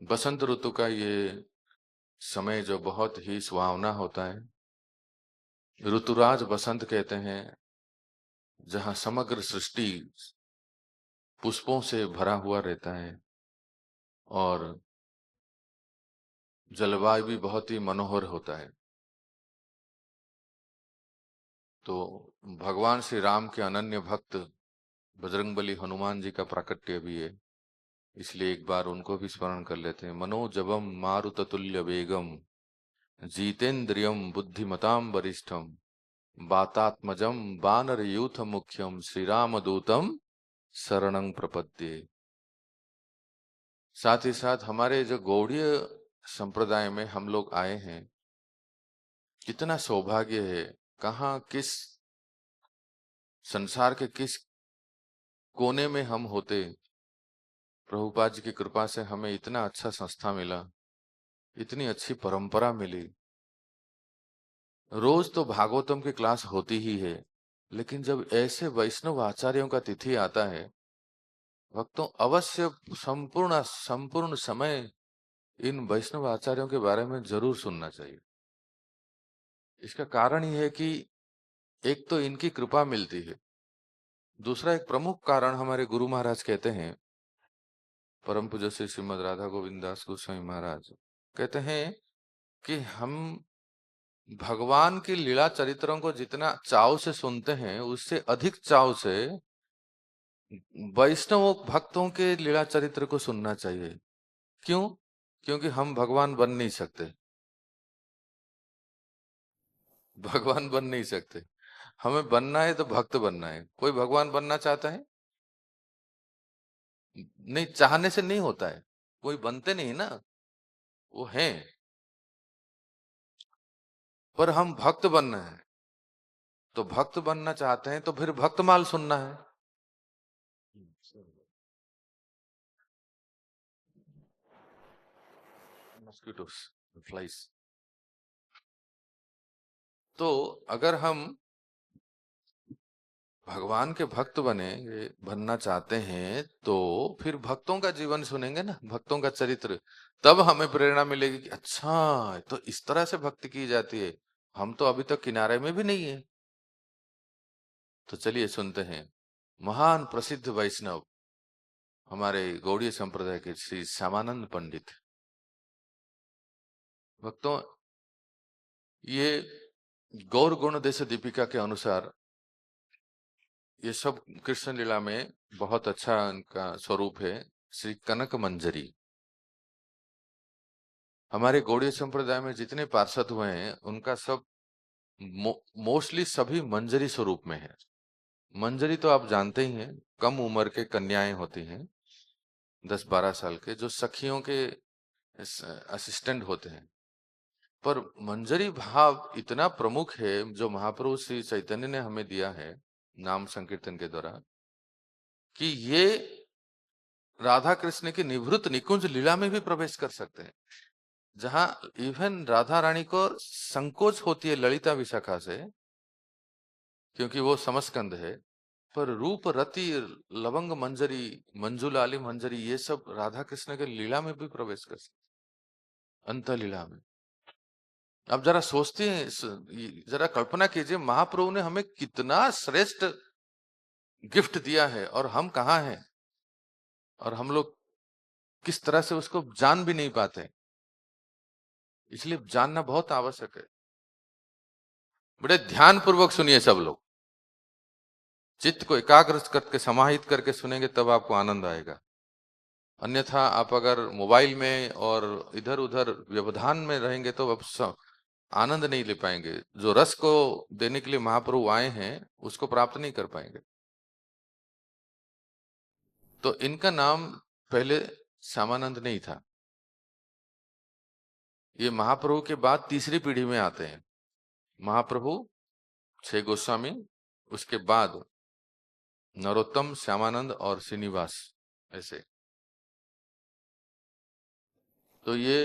बसंत ऋतु का ये समय जो बहुत ही सुहावना होता है, ऋतुराज बसंत कहते हैं, जहां समग्र सृष्टि पुष्पों से भरा हुआ रहता है और जलवायु भी बहुत ही मनोहर होता है। तो भगवान श्री राम के अनन्य भक्त बजरंगबली हनुमान जी का प्राकट्य भी है, इसलिए एक बार उनको भी स्मरण कर लेते हैं। मनोजवम मारुततुल्य वेगम जितेन्द्रियम बुद्धिमताम वरिष्ठम वातात्मजम वानर यूथ मुख्यम श्री राम दूतम शरणं प्रपद्ये। साथ ही साथ हमारे जो गौड़ीय संप्रदाय में हम लोग आए हैं, कितना सौभाग्य है। कहाँ किस संसार के किस कोने में हम होते, प्रभुपाद जी की कृपा से हमें इतना अच्छा संस्था मिला, इतनी अच्छी परंपरा मिली। रोज तो भागवतम की क्लास होती ही है, लेकिन जब ऐसे वैष्णव आचार्यों का तिथि आता है, भक्तों अवश्य संपूर्ण संपूर्ण समय इन वैष्णव आचार्यों के बारे में जरूर सुनना चाहिए। इसका कारण ये है कि एक तो इनकी कृपा मिलती है, दूसरा एक प्रमुख कारण हमारे गुरु महाराज कहते हैं, परम पूज्य श्री श्रीमद राधा गोविंद दास गोस्वामी महाराज कहते हैं कि हम भगवान की लीला चरित्रों को जितना चाव से सुनते हैं, उससे अधिक चाव से वैष्णव भक्तों के लीला चरित्र को सुनना चाहिए। क्यों? क्योंकि हम भगवान बन नहीं सकते, भगवान बन नहीं सकते। हमें बनना है तो भक्त बनना है। कोई भगवान बनना चाहता है? नहीं, चाहने से नहीं होता है। कोई बनते नहीं ना, वो हैं। पर हम भक्त बनना है, तो भक्त बनना चाहते हैं तो फिर भक्तमाल सुनना है। Mosquitoes, flies. तो अगर हम भगवान के भक्त बनना चाहते हैं, तो फिर भक्तों का जीवन सुनेंगे ना, भक्तों का चरित्र। तब हमें प्रेरणा मिलेगी कि अच्छा, तो इस तरह से भक्ति की जाती है। हम तो अभी तक किनारे में भी नहीं है। तो चलिए सुनते हैं महान प्रसिद्ध वैष्णव, हमारे गौड़ीय संप्रदाय के श्री श्यामानंद पंडित। भक्तों, ये गौर गुण देश दीपिका के अनुसार ये सब कृष्ण लीला में बहुत अच्छा इनका स्वरूप है, श्री कनक मंजरी। हमारे गौड़ीय संप्रदाय में जितने पार्षद हुए हैं, उनका सब मोस्टली सभी मंजरी स्वरूप में है। मंजरी तो आप जानते ही हैं, कम उम्र के कन्याएं होती हैं, 10-12 साल के, जो सखियों के असिस्टेंट होते हैं। पर मंजरी भाव इतना प्रमुख है, जो महाप्रभु श्री चैतन्य ने हमें दिया है नाम संकीर्तन के द्वारा, कि ये राधा कृष्ण की निवृत्त निकुंज लीला में भी प्रवेश कर सकते हैं। जहां इवन राधा रानी को संकोच होती है ललिता विशाखा से, क्योंकि वो समस्कंद है, पर रूप रति लवंग मंजरी मंजुलाली मंजरी ये सब राधा कृष्ण के लीला में भी प्रवेश कर सकते, अंत लीला में। अब जरा सोचते हैं, जरा कल्पना कीजिए, महाप्रभु ने हमें कितना श्रेष्ठ गिफ्ट दिया है और हम कहाँ हैं, और हम लोग किस तरह से उसको जान भी नहीं पाते। इसलिए जानना बहुत आवश्यक है। बड़े ध्यान पूर्वक सुनिए सब लोग, चित्त को एकाग्र करके समाहित करके सुनेंगे तब आपको आनंद आएगा। अन्यथा आप अगर मोबाइल में और इधर उधर व्यवधान में रहेंगे तो अब आनंद नहीं ले पाएंगे। जो रस को देने के लिए महाप्रभु आए हैं, उसको प्राप्त नहीं कर पाएंगे। तो इनका नाम पहले श्यामानंद नहीं था। ये महाप्रभु के बाद तीसरी पीढ़ी में आते हैं। महाप्रभु, 6 गोस्वामी, उसके बाद नरोत्तम, श्यामानंद और श्रीनिवास, ऐसे। तो ये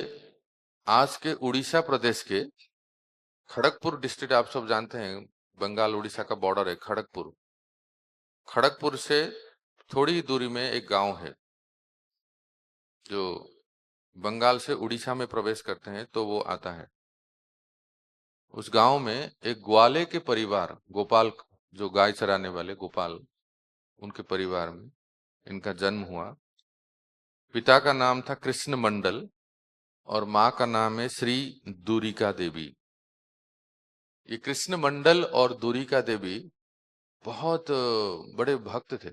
आज के उड़ीसा प्रदेश के खड़गपुर डिस्ट्रिक्ट, आप सब जानते हैं, बंगाल उड़ीसा का बॉर्डर है खड़गपुर। खड़गपुर से थोड़ी ही दूरी में एक गांव है, जो बंगाल से उड़ीसा में प्रवेश करते हैं तो वो आता है। उस गांव में एक ग्वाले के परिवार, गोपाल, जो गाय चराने वाले गोपाल, उनके परिवार में इनका जन्म हुआ। पिता का नाम था कृष्ण मंडल और माँ का नाम है श्री दूरिका देवी। ये कृष्ण मंडल और दूरिका देवी बहुत बड़े भक्त थे।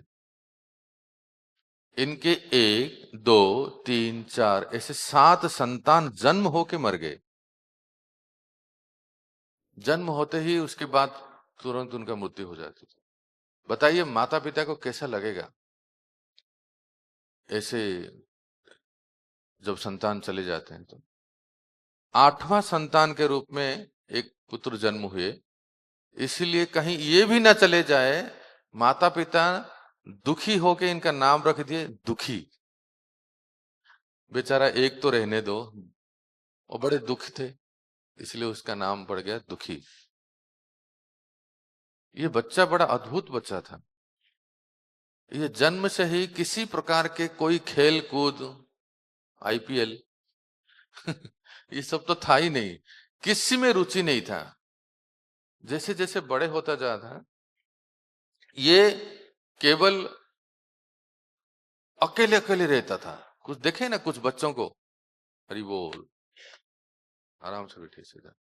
इनके 1, 2, 3, 4 ऐसे 7 संतान जन्म होके मर गए। जन्म होते ही उसके बाद तुरंत उनका मृत्यु हो जाती थी। बताइए माता पिता को कैसा लगेगा ऐसे जब संतान चले जाते हैं तो। 8वां संतान के रूप में एक पुत्र जन्म हुए, इसलिए कहीं ये भी ना चले जाए, माता पिता दुखी होके इनका नाम रख दिए दुखी। बेचारा एक तो रहने दो, और बड़े दुख थे, इसलिए उसका नाम पड़ गया दुखी। ये बच्चा बड़ा अद्भुत बच्चा था। ये जन्म से ही किसी प्रकार के कोई खेल कूद, आईपीएल ये सब तो था ही नहीं, किसी में रुचि नहीं था। जैसे जैसे बड़े होता जाता था, ये केवल अकेले अकेले रहता था। कुछ देखे ना कुछ बच्चों को, हरि बोल, आराम से बैठे सीधा,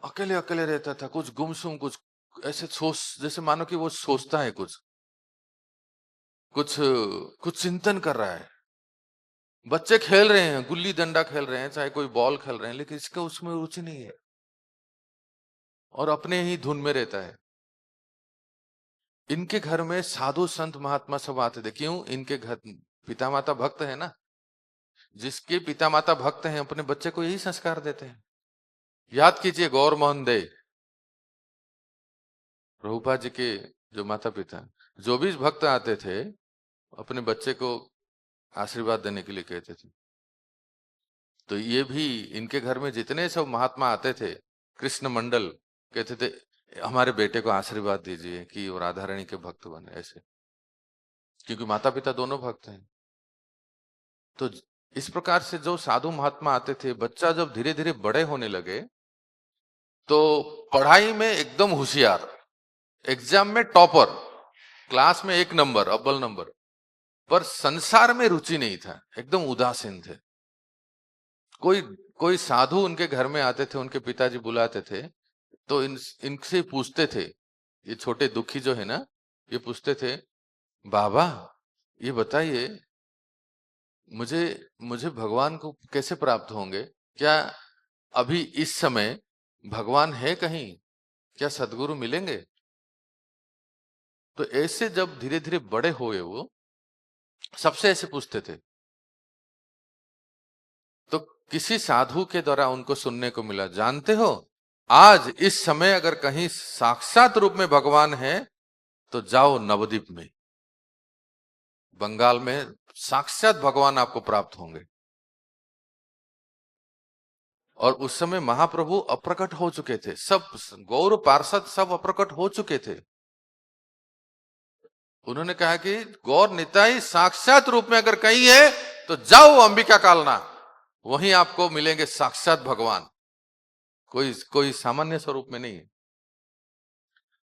अकेले अकेले रहता था, कुछ गुमसुम, कुछ ऐसे सोच, जैसे मानो कि वो सोचता है कुछ कुछ कुछ चिंतन कर रहा है। बच्चे खेल रहे हैं, गुल्ली डंडा खेल रहे हैं, चाहे कोई बॉल खेल रहे हैं, लेकिन इसका उसमें रुचि नहीं है और अपने ही धुन में रहता है। इनके घर में साधु संत महात्मा सब आते थे। क्यों? इनके घर पिता माता भक्त है ना। जिसके पिता माता भक्त हैं अपने बच्चे को यही संस्कार देते हैं। याद कीजिए गौर मोहन दे, प्रभुपाद जी के जो माता पिता, जो भी भक्त आते थे अपने बच्चे को आशीर्वाद देने के लिए कहते थे। तो ये भी इनके घर में जितने सब महात्मा आते थे, कृष्ण मंडल कहते थे हमारे बेटे को आशीर्वाद दीजिए कि वो राधा रानी के भक्त बने, ऐसे, क्योंकि माता पिता दोनों भक्त हैं। तो इस प्रकार से जो साधु महात्मा आते थे, बच्चा जब धीरे धीरे बड़े होने लगे तो पढ़ाई में एकदम होशियार, एग्जाम में टॉपर, क्लास में 1 नंबर, अव्वल नंबर, पर संसार में रुचि नहीं था, एकदम उदासीन थे। कोई कोई साधु उनके घर में आते थे, उनके पिताजी बुलाते थे तो इनसे पूछते थे, ये छोटे दुखी जो है ना, ये पूछते थे, बाबा ये बताइए मुझे मुझे भगवान को कैसे प्राप्त होंगे? क्या अभी इस समय भगवान है कहीं? क्या सदगुरु मिलेंगे? तो ऐसे जब धीरे धीरे बड़े हुए वो सबसे ऐसे पूछते थे। तो किसी साधु के द्वारा उनको सुनने को मिला, जानते हो आज इस समय अगर कहीं साक्षात रूप में भगवान है तो जाओ नवद्वीप में, बंगाल में साक्षात भगवान आपको प्राप्त होंगे। और उस समय महाप्रभु अप्रकट हो चुके थे, सब गौर पार्षद सब अप्रकट हो चुके थे। उन्होंने कहा कि गौर निताई साक्षात रूप में अगर कहीं है तो जाओ अंबिका कालना, वहीं आपको मिलेंगे साक्षात भगवान, कोई कोई सामान्य स्वरूप में नहीं है।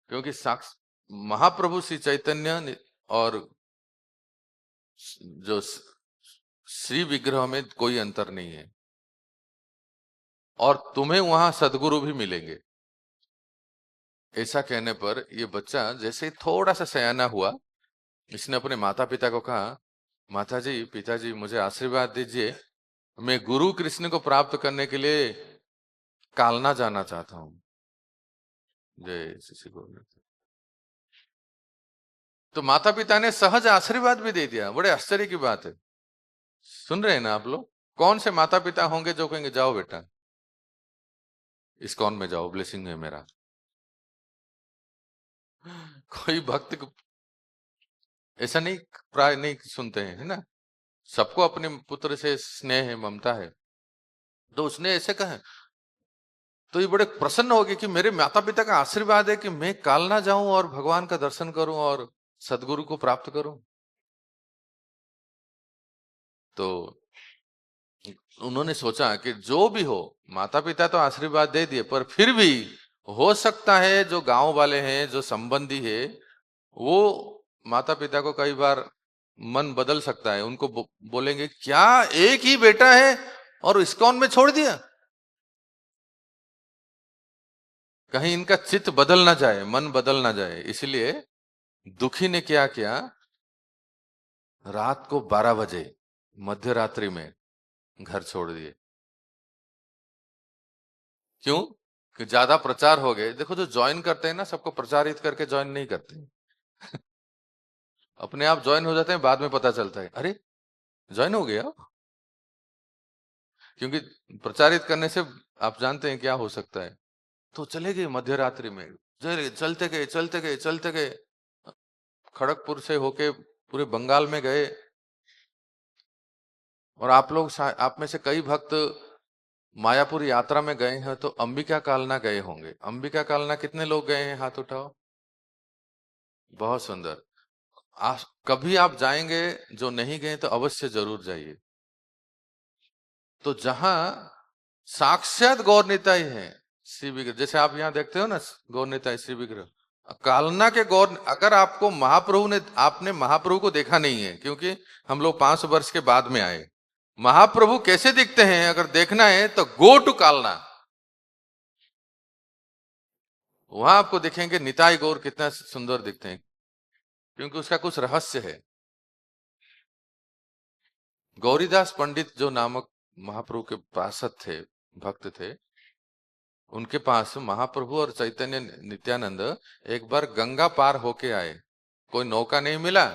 क्योंकि साक्ष महाप्रभु श्री चैतन्य और जो श्री विग्रह में कोई अंतर नहीं है, और तुम्हें वहां सदगुरु भी मिलेंगे। ऐसा कहने पर ये बच्चा जैसे ही थोड़ा सा सयाना हुआ, इसने अपने माता पिता को कहा, माताजी पिताजी मुझे आशीर्वाद दीजिए, मैं गुरु कृष्ण को प्राप्त करने के लिए कालना जाना चाहता हूं। जय श्री गोविंद। तो माता पिता ने सहज आशीर्वाद भी दे दिया। बड़े आश्चर्य की बात है। सुन रहे हैं ना आप लोग? कौन से माता पिता होंगे जो कहेंगे जाओ बेटा इस्कॉन में जाओ, ब्लेसिंग है मेरा? कोई भक्त ऐसा नहीं, प्राय नहीं सुनते हैं, है ना। सबको अपने पुत्र से स्नेह है, ममता है, तो उसने ऐसे कहा। तो ये बड़े प्रसन्न हो गए कि मेरे माता पिता का आशीर्वाद है कि मैं कालना जाऊं और भगवान का दर्शन करूं और सदगुरु को प्राप्त करूं। तो उन्होंने सोचा कि जो भी हो, माता पिता तो आशीर्वाद दे दिए, पर फिर भी हो सकता है जो गांव वाले हैं, जो संबंधी है, वो माता पिता को कई बार मन बदल सकता है। उनको बोलेंगे क्या एक ही बेटा है और इस्कॉन में छोड़ दिया, कहीं इनका चित्त बदल ना जाए, मन बदल ना जाए। इसलिए दुखी ने क्या किया, रात को 12 बजे मध्य रात्रि में घर छोड़ दिए। क्यों? कि ज्यादा प्रचार हो गए। देखो जो ज्वाइन करते हैं ना, सबको प्रचारित करके ज्वाइन नहीं करते, अपने आप ज्वाइन हो जाते हैं, बाद में पता चलता है अरे ज्वाइन हो गया। क्योंकि प्रचारित करने से आप जानते हैं क्या हो सकता है। तो चले गए मध्य रात्रि में, चलते गए चलते गए चलते गए, खड़गपुर से होके पूरे बंगाल में गए। और आप लोग, आप में से कई भक्त मायापुर यात्रा में गए हैं, तो अंबिका कालना गए होंगे। अंबिका कालना कितने लोग गए हैं, हाथ उठाओ। बहुत सुंदर। कभी आप जाएंगे, जो नहीं गए तो अवश्य जरूर जाइए। तो जहां साक्षात गौर निताई है, श्री विग्रह, जैसे आप यहाँ देखते हो ना गौर निताई श्री विग्रह, कालना के गौर। अगर आपको महाप्रभु ने, आपने महाप्रभु को देखा नहीं है, क्योंकि हम लोग 500 वर्ष के बाद में आए, महाप्रभु कैसे दिखते हैं अगर देखना है तो गो टू कालना। वहां आपको देखेंगे निताई गौर कितना सुंदर दिखते हैं, क्योंकि उसका कुछ रहस्य है। गौरीदास पंडित जो नामक महाप्रभु के पार्षद थे, भक्त थे, उनके पास महाप्रभु और चैतन्य नित्यानंद एक बार गंगा पार होके आए। कोई नौका नहीं मिला,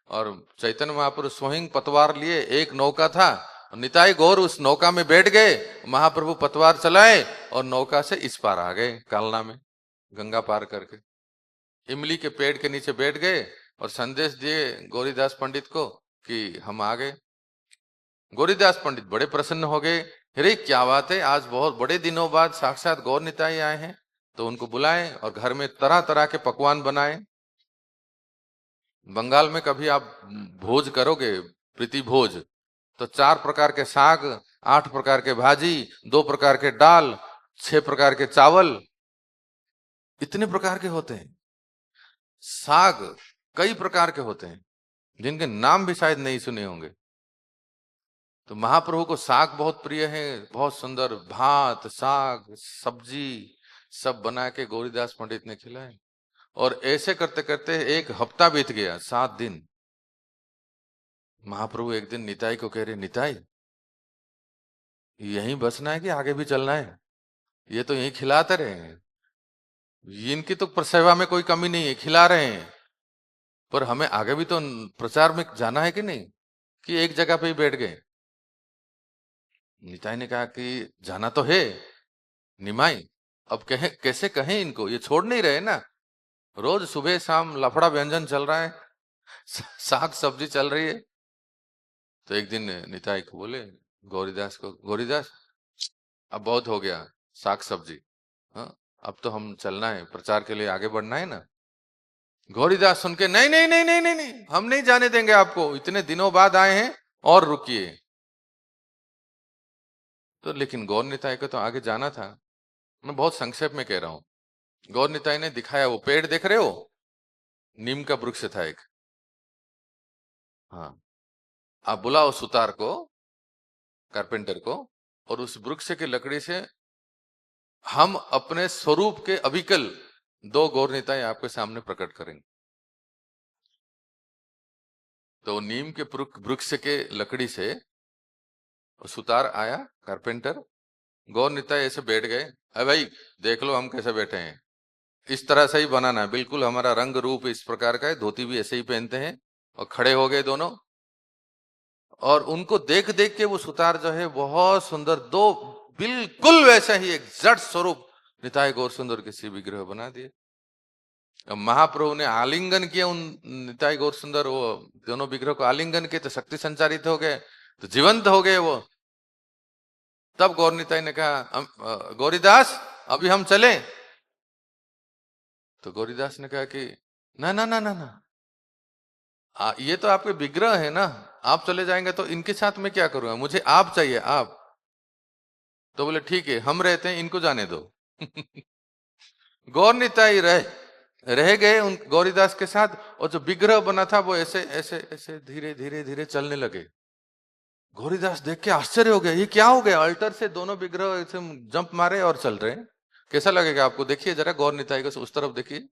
और चैतन्य महाप्रभु स्वयं पतवार लिए, एक नौका था, निताई गौर उस नौका में बैठ गए, महाप्रभु पतवार चलाए और नौका से इस पार आ गए कालना में, गंगा पार करके। इमली के पेड़ के नीचे बैठ गए और संदेश दिए गौरीदास पंडित को कि हम आ गए। गौरीदास पंडित बड़े प्रसन्न हो गए, अरे क्या बात है, आज बहुत बड़े दिनों बाद साक्षात गौर निताई आए हैं। तो उनको बुलाए और घर में तरह तरह के पकवान बनाए। बंगाल में कभी आप भोज करोगे, प्रीति भोज, तो 4 प्रकार के साग, 8 प्रकार के भाजी, 2 प्रकार के दाल, 6 प्रकार के चावल, इतने प्रकार के होते हैं। साग कई प्रकार के होते हैं, जिनके नाम भी शायद नहीं सुने होंगे। तो महाप्रभु को साग बहुत प्रिय है, बहुत सुंदर भात, साग, सब्जी सब बना के गौरीदास पंडित ने खिलाए। और ऐसे करते करते एक हफ्ता बीत गया, 7 दिन। महाप्रभु एक दिन निताई को कह रहे, निताई यहीं बसना है कि आगे भी चलना है? ये तो यहीं खिलाते रहे हैं, इनकी तो सेवा में कोई कमी नहीं है, खिला रहे हैं, पर हमें आगे भी तो प्रचार में जाना है कि नहीं, कि एक जगह पे ही बैठ गए? निताई ने कहा कि जाना तो है निमाई, अब कहे कैसे कहें इनको, ये छोड़ नहीं रहे ना, रोज सुबह शाम लफड़ा व्यंजन चल रहा है, साग सब्जी चल रही है। तो एक दिन निताई को बोले, गौरीदास को, गौरीदास अब बहुत हो गया साग सब्जी, हाँ अब तो हम चलना है, प्रचार के लिए आगे बढ़ना है ना। गौरीदास सुन के, नहीं नहीं नहीं नहीं नहीं नहीं, हम नहीं जाने देंगे आपको, इतने दिनों बाद आए हैं, और रुकिए। तो लेकिन गौर निताई को तो आगे जाना था। मैं बहुत संक्षेप में कह रहा हूं। गौर निताई ने दिखाया, वो पेड़ देख रहे हो, नीम का वृक्ष था एक, हाँ, आप बुलाओ सुतार को, कारपेंटर को, और उस वृक्ष की लकड़ी से हम अपने स्वरूप के अविकल 2 गौर निताई आपके सामने प्रकट करेंगे। तो नीम के वृक्ष के लकड़ी से सुतार आया, कारपेंटर, गौर निताई ऐसे बैठ गए, अरे भाई देख लो हम कैसे बैठे हैं, इस तरह से ही बनाना है, बिल्कुल हमारा रंग रूप इस प्रकार का है, धोती भी ऐसे ही पहनते हैं। और खड़े हो गए दोनों, और उनको देख देख के वो सुतार जो है बहुत सुंदर, 2 बिल्कुल वैसा ही एग्जैक्ट स्वरूप निताई गौर सुंदर के शिव विग्रह बना दिए। अब महाप्रभु ने आलिंगन किया उन निताई गौर सुंदर, वो दोनों विग्रह को आलिंगन किए, तो शक्ति संचारित हो गए, तो जीवंत हो गए वो। तब गौर निताई ने कहा, गौरीदास अभी हम चलें? तो गौरीदास ने कहा कि ना ना ना ना ना, ये तो आपके विग्रह है ना, आप चले जाएंगे तो इनके साथ में क्या करूंगा, मुझे आप चाहिए आप। तो बोले ठीक है, हम रहते हैं, इनको जाने दो। गौर निताई रह गए उन गौरीदास के साथ, और जो विग्रह बना था वो ऐसे ऐसे ऐसे धीरे धीरे धीरे चलने लगे। गौरीदास देख के आश्चर्य हो गया, ये क्या हो गया, अल्टर से दोनों विग्रह ऐसे जंप मारे और चल रहे हैं। कैसा लगेगा आपको, देखिए जरा गौर निताई को उस तरफ देखिए।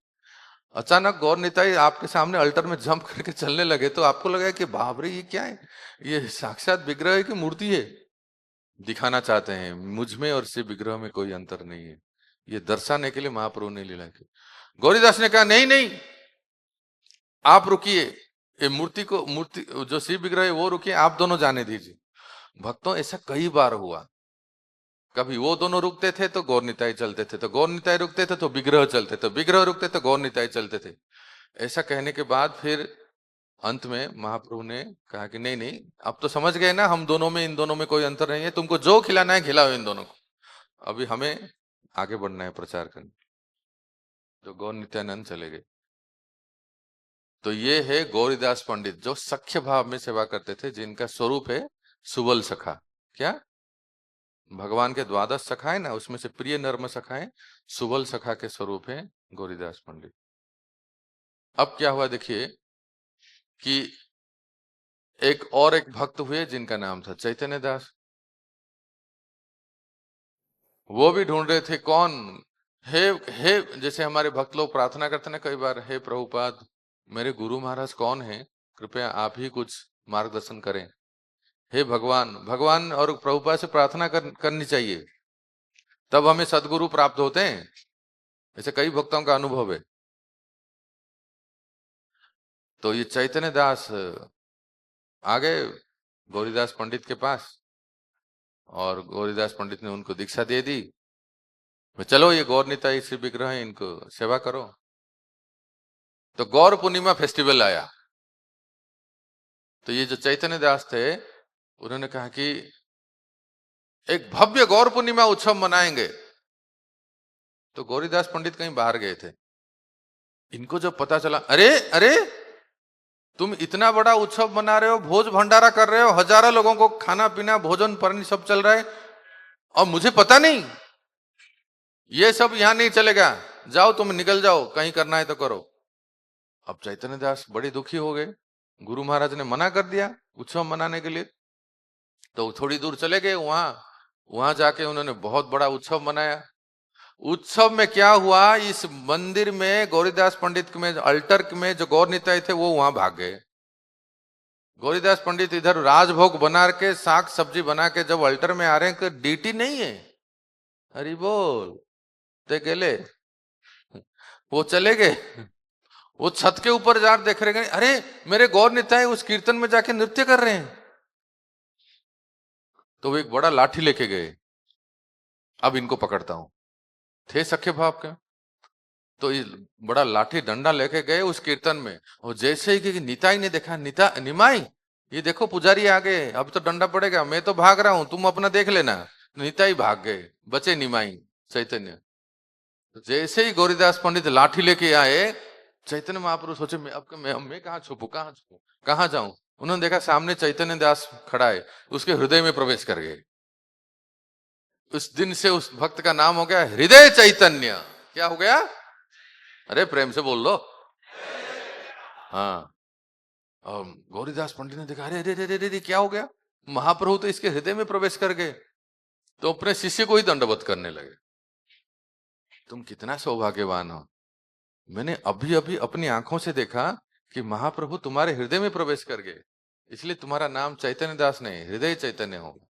अचानक गौर निताई आपके सामने अल्टर में जंप करके चलने लगे तो आपको लगा कि बाप रे ये क्या है, ये साक्षात विग्रह है कि मूर्ति है। दिखाना चाहते हैं मुझ में और इस विग्रह में कोई अंतर नहीं है, ये दर्शाने के लिए महाप्रभु ने लीला की। गौरीदास ने कहा नहीं नहीं, आप रुकिए, ये मूर्ति जो शिव विग्रह है वो रुकिए, आप दोनों जाने दीजिए। भक्तों ऐसा कई बार हुआ, कभी वो दोनों रुकते थे तो गौर निताई चलते थे, तो गौर निताई रुकते थे तो विग्रह चलते थे, विग्रह रुकते तो गौर निताई चलते थे। ऐसा कहने के बाद फिर अंत में महाप्रभु ने कहा कि नहीं नहीं, अब तो समझ गए ना हम दोनों में इन दोनों में कोई अंतर नहीं है, तुमको जो खिलाना है खिलाओ इन दोनों को, अभी हमें आगे बढ़ना है प्रचार करने। तो गौर नित्यानंद चले गए। तो ये है गौरीदास पंडित जो सख्य भाव में सेवा करते थे, जिनका स्वरूप है सुबल सखा। क्या, भगवान के द्वादश सखा है ना, उसमें से प्रिय नर्म सखा है, सुबल सखा के स्वरूप है गौरीदास पंडित। अब क्या हुआ देखिए कि एक भक्त हुए जिनका नाम था चैतन्य दास। वो भी ढूंढ रहे थे कौन, हे हे जैसे हमारे भक्त लोग प्रार्थना करते ना कई बार, हे प्रभुपाद मेरे गुरु महाराज कौन है, कृपया आप ही कुछ मार्गदर्शन करें। हे भगवान, भगवान और प्रभुपाद से प्रार्थना करनी चाहिए, तब हमें सदगुरु प्राप्त होते हैं, ऐसे कई भक्तों का अनुभव है। तो ये चैतन्य दास आ गए गौरीदास पंडित के पास, और गौरीदास पंडित ने उनको दीक्षा दे दी, चलो ये गौर निताई श्री विग्रह है, इनको सेवा करो। तो गौर पूर्णिमा फेस्टिवल आया, तो ये जो चैतन्य दास थे उन्होंने कहा कि एक भव्य गौर पूर्णिमा उत्सव मनाएंगे। तो गौरीदास पंडित कहीं बाहर गए थे, इनको जब पता चला, अरे अरे तुम इतना बड़ा उत्सव मना रहे हो, भोज भंडारा कर रहे हो, हजारों लोगों को खाना पीना भोजन पानी सब चल रहा है, और मुझे पता नहीं, ये सब यहां नहीं चलेगा, जाओ तुम निकल जाओ, कहीं करना है तो करो। अब चैतन्य दास बड़े दुखी हो गए, गुरु महाराज ने मना कर दिया उत्सव मनाने के लिए। तो थोड़ी दूर चले गए, वहां जाके उन्होंने बहुत बड़ा उत्सव मनाया। उत्सव में क्या हुआ, इस मंदिर में गौरीदास पंडित में अल्टर में जो गौर निताई थे वो वहां भाग गए। गौरीदास पंडित इधर राजभोग बना के साग सब्जी बना के जब अल्टर में आ रहे हैं, तो ड्यूटी नहीं है, हरि बोल ते गेले, वो चले गए। वो छत के ऊपर जा देख रहे, अरे मेरे गौर निताई उस कीर्तन में जाके नृत्य कर रहे हैं। तो वो एक बड़ा लाठी लेके गए, अब इनको पकड़ता हूं, थे सख्य भाव के। तो ये बड़ा लाठी डंडा लेके गए उस कीर्तन में, और जैसे ही कि निताई ने देखा, निमाई ये देखो पुजारी आ गए, अब तो डंडा पड़ेगा, मैं तो भाग रहा हूं, तुम अपना देख लेना। निताई भाग गए, बचे निमाई चैतन्य। तो जैसे ही गौरीदास पंडित लाठी लेके आए, चैतन्य महाप्रभु सोचे मैं कहाँ छुपू, कहाँ छुपू, कहाँ जाऊं। उन्होंने देखा सामने चैतन्य दास खड़ा है, उसके हृदय में प्रवेश कर गए। उस दिन से उस भक्त का नाम हो गया हृदय चैतन्य। क्या हो गया, अरे प्रेम से बोल लो। हाँ, और गौरीदास पंडित ने देखा, अरे अरे अरे अरे क्या हो गया, महाप्रभु तो इसके हृदय में प्रवेश कर गए। तो अपने शिष्य को ही दंडवत करने लगे, तुम कितना सौभाग्यवान हो, मैंने अभी अभी अपनी आंखों से देखा कि महाप्रभु तुम्हारे हृदय में प्रवेश कर गए, इसलिए तुम्हारा नाम चैतन्य दास नहीं हृदय चैतन्य होगा।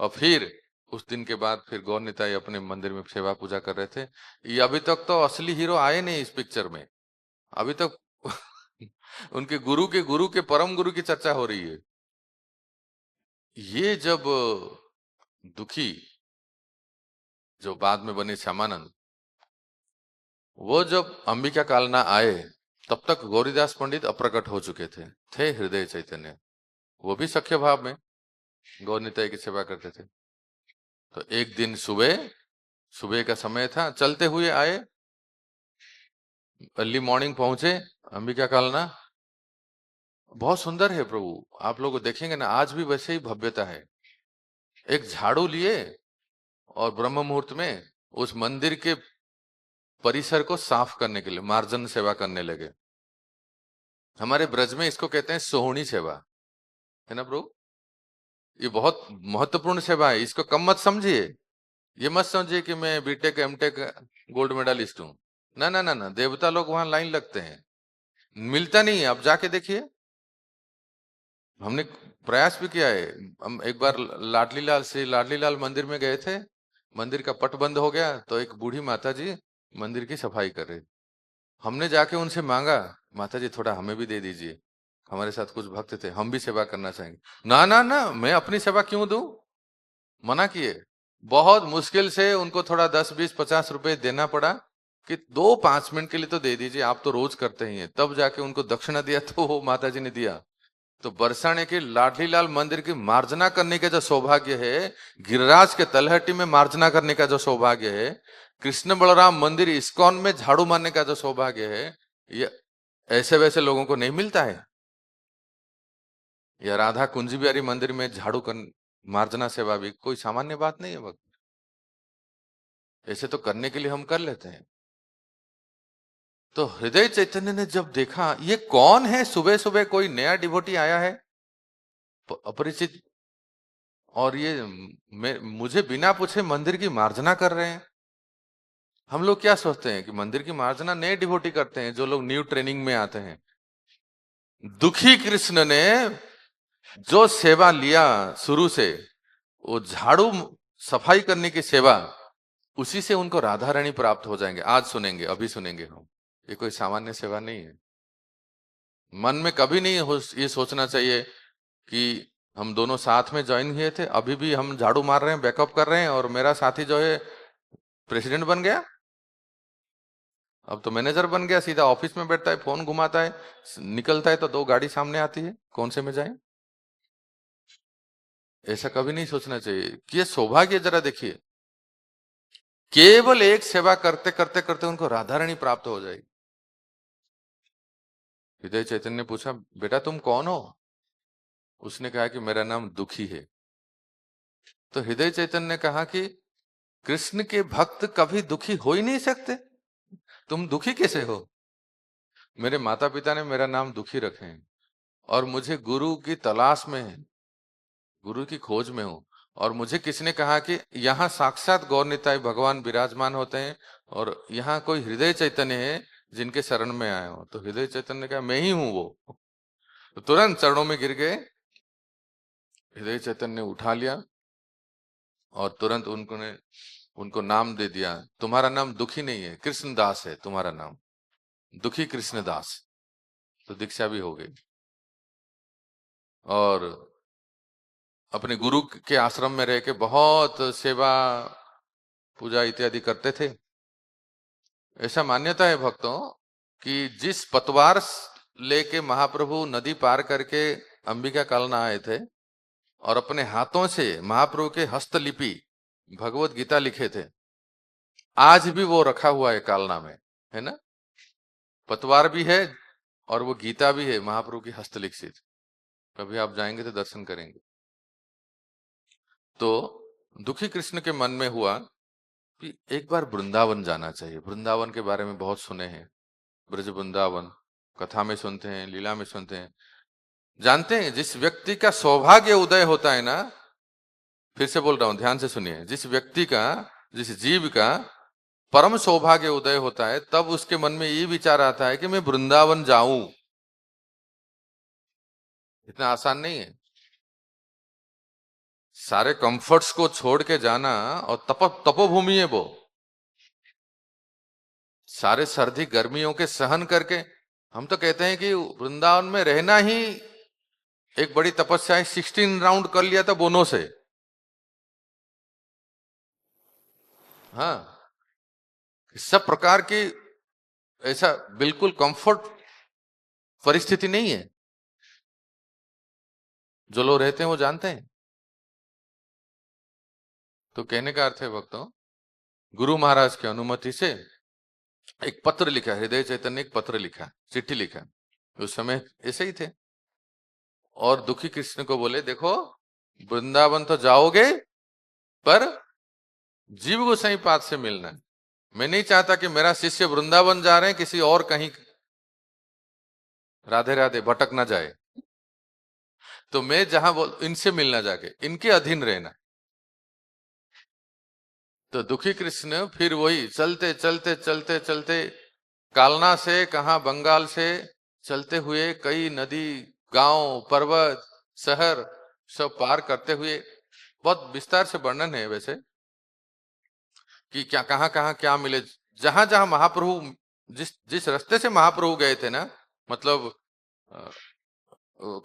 और फिर उस दिन के बाद फिर गौर निताई अपने मंदिर में सेवा पूजा कर रहे थे। ये अभी तक तो असली हीरो आए नहीं इस पिक्चर में, अभी तक उनके गुरु के परम गुरु की चर्चा हो रही है। ये जब दुखी जो बाद में बने श्यामानंद, वो जब अंबिका कालना आए, तब तक गौरीदास पंडित अप्रकट हो चुके थे हृदय चैतन्य, वो भी सख्य भाव में गौर निताई की सेवा करते थे। तो एक दिन सुबह का समय था, चलते हुए आए, अर्ली मॉर्निंग पहुंचे अंबिका कालना, बहुत सुंदर है प्रभु, आप लोग देखेंगे ना आज भी वैसे ही भव्यता है। एक झाड़ू लिए और ब्रह्म मुहूर्त में उस मंदिर के परिसर को साफ करने के लिए मार्जन सेवा करने लगे। हमारे ब्रज में इसको कहते हैं सोहनी सेवा, है ना प्रभु। ये बहुत महत्वपूर्ण सेवा है, इसको कम मत समझिए। ये मत समझिए कि मैं बीटेक एमटेक गोल्ड मेडलिस्ट हूं। ना ना ना ना, देवता लोग वहां लाइन लगते हैं, मिलता नहीं है। आप जाके देखिए, हमने प्रयास भी किया है। हम एक बार लाडली लाल मंदिर में गए थे। मंदिर का पट बंद हो गया तो एक बूढ़ी माता जी मंदिर की सफाई कर रही। हमने जाके उनसे मांगा, माता जी थोड़ा हमें भी दे दीजिए, हमारे साथ कुछ भक्त थे, हम भी सेवा करना चाहेंगे। ना ना ना, मैं अपनी सेवा क्यों दूं, मना किए। बहुत मुश्किल से उनको थोड़ा 10 20 50 रुपए देना पड़ा कि 2 5 मिनट के लिए तो दे दीजिए, आप तो रोज करते ही हैं। तब जाके उनको दक्षिणा दिया तो वो माता जी ने दिया। तो बरसाने के लाडली लाल मंदिर की मार्जना करने का जो सौभाग्य है, गिरिराज के तलहटी में मार्जना करने का जो सौभाग्य है, कृष्ण बलराम मंदिर इस्कॉन में झाड़ू मारने का जो सौभाग्य है, ये ऐसे वैसे लोगों को नहीं मिलता है। या राधा कुंज बिहारी मंदिर में झाड़ू कर मार्जना सेवा भी कोई सामान्य बात नहीं है भक्त। ऐसे तो करने के लिए हम कर लेते हैं। तो हृदय चैतन्य ने जब देखा ये कौन है, सुबह सुबह कोई नया डिवोटी आया है, अपरिचित, और ये मुझे बिना पूछे मंदिर की मार्जना कर रहे हैं। हम लोग क्या सोचते हैं कि मंदिर की मार्जना नए डिवोटी करते हैं, जो लोग न्यू ट्रेनिंग में आते हैं। दुखी कृष्ण ने जो सेवा लिया शुरू से, वो झाड़ू सफाई करने की सेवा, उसी से उनको राधा रानी प्राप्त हो जाएंगे। आज सुनेंगे, अभी सुनेंगे हम। ये कोई सामान्य सेवा नहीं है। मन में कभी नहीं ये सोचना चाहिए कि हम दोनों साथ में ज्वाइन हुए थे, अभी भी हम झाड़ू मार रहे हैं, बैकअप कर रहे हैं, और मेरा साथी जो है प्रेसिडेंट बन गया, अब तो मैनेजर बन गया, सीधा ऑफिस में बैठता है, फोन घुमाता है, निकलता है तो 2 गाड़ी सामने आती है, कौन से में जाए। ऐसा कभी नहीं सोचना चाहिए कि ये सौभाग्य जरा देखिए, केवल एक सेवा करते करते करते उनको राधा रानी प्राप्त हो जाएगी। हृदय चैतन्य ने पूछा, बेटा तुम कौन हो? उसने कहा कि मेरा नाम दुखी है। तो हृदय चैतन्य ने कहा कि कृष्ण के भक्त कभी दुखी हो ही नहीं सकते, तुम दुखी कैसे हो? मेरे माता पिता ने मेरा नाम दुखी रखे हैं, और मुझे गुरु की तलाश में है, गुरु की खोज में हूं। और मुझे किसी ने कहा कि यहाँ साक्षात गौर निताई भगवान विराजमान होते हैं, और यहाँ कोई हृदय चैतन्य है जिनके शरण में आए हो। तो हृदय चैतन्य ने कहा, मैं ही हूं वो। तो तुरंत चरणों में गिर गए। हृदय चैतन्य ने उठा लिया और तुरंत उनको नाम दे दिया, तुम्हारा नाम दुखी नहीं है, कृष्णदास है तुम्हारा नाम, दुखी कृष्णदास। तो दीक्षा भी हो गई, और अपने गुरु के आश्रम में रह के बहुत सेवा पूजा इत्यादि करते थे। ऐसा मान्यता है भक्तों कि जिस पतवार लेके महाप्रभु नदी पार करके अंबिका कालना आए थे, और अपने हाथों से महाप्रभु के हस्तलिपि भगवत गीता लिखे थे, आज भी वो रखा हुआ है कालना में, है ना। पतवार भी है और वो गीता भी है महाप्रभु की हस्तलिखित। कभी आप जाएंगे तो दर्शन करेंगे। तो दुखी कृष्ण के मन में हुआ कि एक बार वृंदावन जाना चाहिए। वृंदावन के बारे में बहुत सुने हैं, ब्रज वृंदावन कथा में सुनते हैं, लीला में सुनते हैं। जानते हैं जिस व्यक्ति का सौभाग्य उदय होता है ना, फिर से बोल रहा हूं, ध्यान से सुनिए, जिस व्यक्ति का, जिस जीव का परम सौभाग्य उदय होता है, तब उसके मन में ये विचार आता है कि मैं वृंदावन जाऊं। इतना आसान नहीं है। सारे कंफर्ट्स को छोड़ के जाना, और तपोभूमि है वो, सारे सर्दी गर्मियों के सहन करके। हम तो कहते हैं कि वृंदावन में रहना ही एक बड़ी तपस्या है। 16 राउंड कर लिया था बोनो से। हाँ, सब प्रकार की ऐसा बिल्कुल कंफर्ट परिस्थिति नहीं है। जो लोग रहते हैं वो जानते हैं। तो कहने का अर्थ है भक्तों, गुरु महाराज की अनुमति से एक पत्र लिखा, हृदय चैतन्य ने एक पत्र लिखा, चिट्ठी लिखा। उस समय ऐसे ही थे, और दुखी कृष्ण को बोले, देखो वृंदावन तो जाओगे पर जीव गोसाई पाद से मिलना है। मैं नहीं चाहता कि मेरा शिष्य वृंदावन जा रहे हैं, किसी और कहीं राधे राधे भटक ना जाए, तो मैं जहां बोल इनसे मिलना, जाके इनके अधीन रहना। तो दुखी कृष्ण फिर वही चलते चलते चलते चलते कालना से, कहा बंगाल से चलते हुए कई नदी, गांव, पर्वत, शहर सब पार करते हुए, बहुत विस्तार से वर्णन है वैसे कि क्या कहाँ कहाँ क्या मिले। जहां जहां महाप्रभु, जिस जिस रास्ते से महाप्रभु गए थे ना, मतलब अ,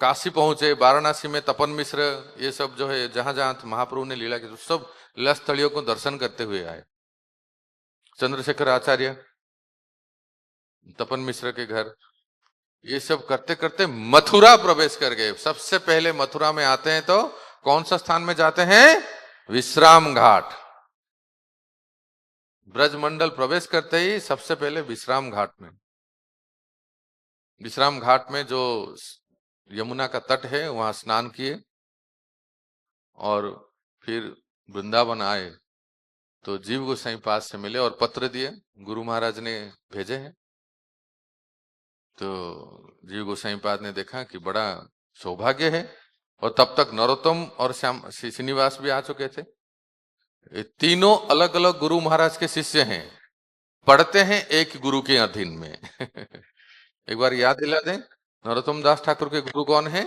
काशी पहुंचे, वाराणसी में तपन मिश्र, ये सब जो है जहां जहां महाप्रभु ने लीला की, तो सब लीला स्थलियों को दर्शन करते हुए आए। चंद्रशेखर आचार्य, तपन मिश्र के घर, ये सब करते करते मथुरा प्रवेश कर गए। सबसे पहले मथुरा में आते हैं तो कौन सा स्थान में जाते हैं? विश्राम घाट। ब्रजमंडल प्रवेश करते ही सबसे पहले विश्राम घाट में, विश्राम घाट में जो यमुना का तट है वहां स्नान किए, और फिर वृंदावन आए तो जीव गोसाई पास से मिले और पत्र दिए, गुरु महाराज ने भेजे हैं। तो जीव गोसाई पाद ने देखा कि बड़ा सौभाग्य है, और तब तक नरोत्तम और श्याम श्रीनिवास भी आ चुके थे। ये तीनों अलग अलग गुरु महाराज के शिष्य हैं, पढ़ते हैं एक गुरु के अधीन में। एक बार याद दिला दें, नरोत्तम दास ठाकुर के गुरु कौन है?